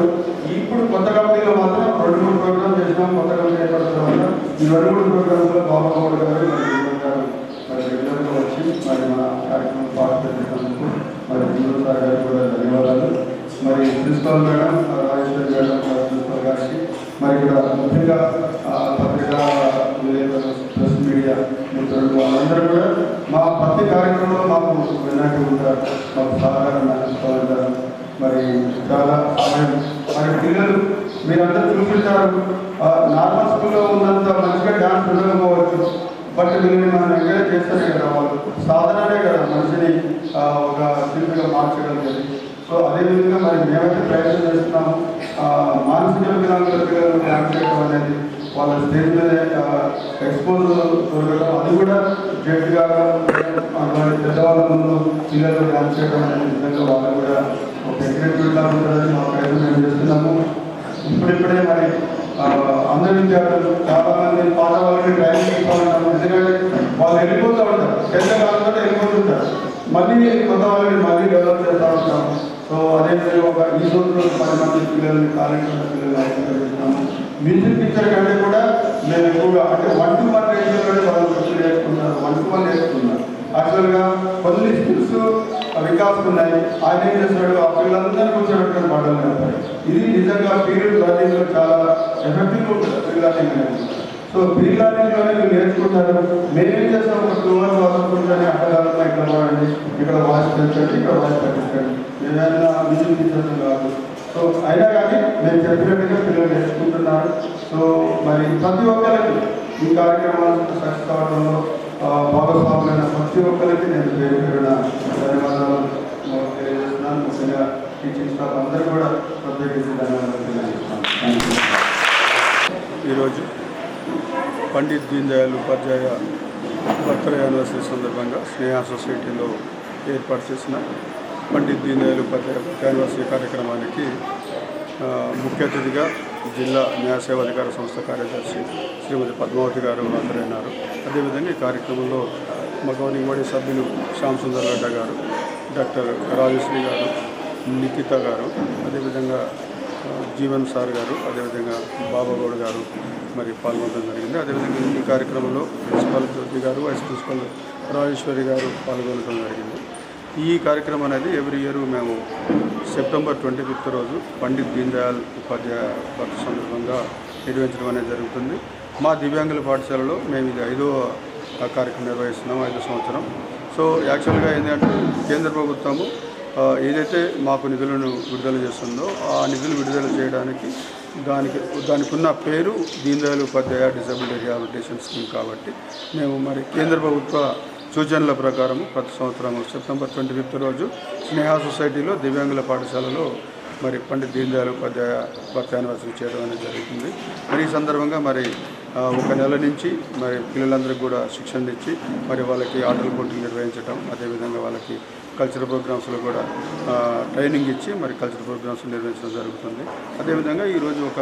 ఇప్పుడు కొత్త కంపెనీలో మాత్రం 2-3 ప్రోగ్రామ్ చేసినాం. కొత్త కంపెనీ ఏర్పడడం వల్ల ఈ 2-3 ప్రోగ్రాంలో బాబాగౌడ్ గారు మరి రెగ్యులర్గా వచ్చి మరి మన కార్యక్రమం పార్టిసిపేట్ చేసినందుకు మరి జీవన్ సార్ గారికి కూడా ధన్యవాదాలు. మరి principal madam, Rajeshwari madam, principal గారికి మరి ఇక్కడ ముఖ్యంగా పత్రికా విలేకరులు, ప్రెస్ మీడియా మిత్రులు వాళ్ళందరూ కూడా మా ప్రతి కార్యక్రమంలో మాకు విన్నట్టు ఉంటారు, మాకు సహకారం అందిస్తారు. మరి చాలా సహాయం. మరి పిల్లలు మీరందరూ చూపించారు, నార్మల్ స్కూల్లో ఉన్నంత మంచిగా డ్యాన్స్ ఉండకపోవచ్చు, బట్ వీళ్ళని మనం ఎంకరేజ్ చేస్తేనే కదా, వాళ్ళు సాధననే కదా మనిషిని ఒక శిల్పిగా మార్చగలిగేది. సో అదేవిధంగా మరి మేమైతే ప్రయత్నం చేస్తున్నాము. మానసిక వికలాంగుల పిల్లలు డ్యాన్స్ చేయడం అనేది వాళ్ళ స్టేజ్ మీద ఎక్స్పోజ్ దొరకడం, అది కూడా జడ్గా పెద్దవాళ్ళ ముందు పిల్లలు డ్యాన్స్ చేయడం అనేది నిజంగా వాళ్ళు కూడా ఒక ఎగ్రెక్టివ్గా ఉంటుందని మా ప్రయత్నం మేము చేస్తున్నాము. ఇప్పుడిప్పుడే మరి అందరి విద్యార్థులు చాలామంది పాత వాళ్ళని ట్రైనింగ్ ఇస్తూ ఉంటాము. ఎందుకంటే వాళ్ళు వెళ్ళిపోతూ ఉంటారు, పెద్ద కాలంలో వెళ్ళిపోతుంటారు, మళ్ళీ కొత్త వాళ్ళని మళ్ళీ డెవలప్ చేస్తూ ఉంటాము. సో అదేవిధంగా ఒక ఈ రోజుల్లో 10 మంది పిల్లల్ని కాలేజీ పిల్లల్ని చేస్తున్నాము. మ్యూజిక్ టీచర్ కంటే కూడా మేము ఎక్కువగా అంటే 1-to-1 రేషియోలోనే వాళ్ళు ఖర్చు నేర్చుకున్నారు, 1-to-1 నేర్చుకున్నారు. యాక్చువల్గా కొన్ని స్కిల్స్ వికాసం ఉన్నాయి. ఆయన ఏం చేస్తాడు, ఆ పిల్లలందరినీ కూర్చోబెట్టుకుని పాటలు నేర్పారు. ఇది నిజంగా పీరియడ్ లర్నింగ్లో చాలా ఎఫెక్టివ్గా ఉంటుంది పీరియడ్ లర్నింగ్ అనేది. సో పీరియడ్ లర్నింగ్లోనే మీరు నేర్చుకుంటారు. మేమేం చేస్తాం, ఒక 2 hours వస్తుందని అడ్డగాలంలో ఇక్కడ వాడండి, ఇక్కడ వాయిస్ పెంచండి, ఇక్కడ వాయిస్ తగ్గించండి. ఏదైనా మ్యూజిక్ టీచర్స్ కాదు. సో అయినా కానీ నేను చెప్పినట్టుగా పిల్లలు నేర్చుకుంటున్నారు. సో మరి ప్రతి ఒక్కరికి ఈ కార్యక్రమాలు సక్సెస్ కావడంలో భాగస్వాములైన ప్రతి ఒక్కరికి నేను పేరు పేరున ధన్యవాదాలు తెలియజేస్తున్నాను. ముఖ్యంగా టీచింగ్ స్టాఫ్ అందరూ కూడా ప్రత్యేకించి ధన్యవాదాలు తెలియజేస్తున్నాను. ఈరోజు పండిత్ దీన్ దయాళ్ ఉపాధ్యాయ బర్త్డే యానివర్సరీ సందర్భంగా స్నేహ సొసైటీలో ఏర్పాటు చేసిన పండిత్ దీన్ దయాళ్ ఉపాధ్యాయ బర్త్డే యానివర్సరీ కార్యక్రమానికి ముఖ్య అతిథిగా జిల్లా న్యాయ సేవాధికార సంస్థ కార్యదర్శి శ్రీమతి పద్మావతి గారు హాజరైనారు. అదేవిధంగా ఈ కార్యక్రమంలో మా గవర్నింగ్ బాడీ సభ్యులు శ్యామ్ సుందర్ గడ్డ గారు, డాక్టర్ రాజశ్రీ గారు, నిఖిత గారు, అదేవిధంగా జీవన్ సార్ గారు, అదేవిధంగా బాబాగౌడ్ గారు మరి పాల్గొనడం జరిగింది. అదేవిధంగా ఈ కార్యక్రమంలో ప్రిన్సిపల్ జ్యోతి గారు, వైస్ ప్రిన్సిపల్ రాజేశ్వరి గారు పాల్గొనడం జరిగింది. ఈ కార్యక్రమం అనేది ఎవ్రీ ఇయర్ మేము సెప్టెంబర్ 25th రోజు పండిత్ దీన్ దయాళ్ ఉపాధ్యాయ బర్త్ సందర్భంగా నిర్వహించడం అనేది జరుగుతుంది. మా దివ్యాంగుల పాఠశాలలో మేము ఇది 5వ కార్యక్రమం నిర్వహిస్తున్నాం, 5వ సంవత్సరం. సో యాక్చువల్గా ఏంటంటే కేంద్ర ప్రభుత్వము ఏదైతే మాకు నిధులను విడుదల చేస్తుందో ఆ నిధులు విడుదల చేయడానికి దానికి ఉన్న పేరు Deen Dayal Upadhyaya disability rehabilitation scheme కాబట్టి మేము మరి కేంద్ర ప్రభుత్వ సూచనల ప్రకారము ప్రతి సంవత్సరం సెప్టెంబర్ 25th రోజు స్నేహ సొసైటీలో దివ్యాంగుల పాఠశాలలో మరి పండిత్ దీన్ దయాళ్ ఉపాధ్యాయ బర్త్ యానివర్సరీ చేయడం అనేది జరుగుతుంది. మరి ఈ సందర్భంగా మరి 1 నెల నుంచి మరి పిల్లలందరికీ కూడా శిక్షణ ఇచ్చి మరి వాళ్ళకి ఆటల పోటీలు నిర్వహించడం, అదేవిధంగా వాళ్ళకి కల్చరల్ ప్రోగ్రామ్స్లో కూడా ట్రైనింగ్ ఇచ్చి మరి కల్చరల్ ప్రోగ్రామ్స్ నిర్వహించడం జరుగుతుంది. అదేవిధంగా ఈరోజు ఒక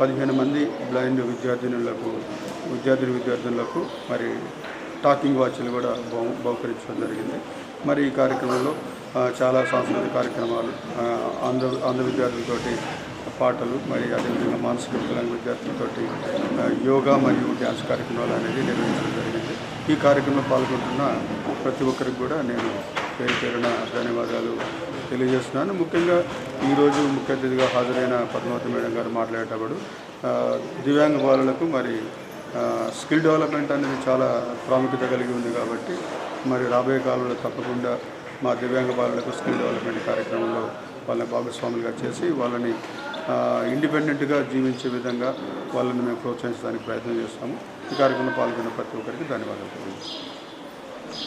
15 మంది బ్లైండ్ విద్యార్థినులకు మరి టాకింగ్ వాచ్లు కూడా బహుకరించడం జరిగింది. మరి ఈ కార్యక్రమంలో చాలా సాంస్కృతిక కార్యక్రమాలు, ఆంధ్ర విద్యార్థులతోటి పాటలు, మరి అదేవిధంగా మానసిక వికలాంగ విద్యార్థులతోటి యోగా మరియు డ్యాన్స్ కార్యక్రమాలు అనేది నిర్వహించడం జరిగింది. ఈ కార్యక్రమంలో పాల్గొంటున్న ప్రతి ఒక్కరికి కూడా నేను పేరు పేరున ధన్యవాదాలు తెలియజేస్తున్నాను. ముఖ్యంగా ఈరోజు ముఖ్య అతిథిగా హాజరైన పద్మావతి మేడం గారు మాట్లాడేటప్పుడు దివ్యాంగ బాలులకు మరి స్కిల్ డెవలప్మెంట్ అనేది చాలా ప్రాముఖ్యత కలిగి ఉంది కాబట్టి మరి రాబోయే కాలంలో తప్పకుండా మా దివ్యాంగ బాలులకు స్కిల్ డెవలప్మెంట్ కార్యక్రమంలో వాళ్ళని భాగస్వాములుగా చేసి వాళ్ళని ఇండిపెండెంట్గా జీవించే విధంగా వాళ్ళని మేము ప్రోత్సహించడానికి ప్రయత్నం చేస్తాము. ఈ కార్యక్రమంలో పాల్గొన్న ప్రతి ఒక్కరికి ధన్యవాదాలు.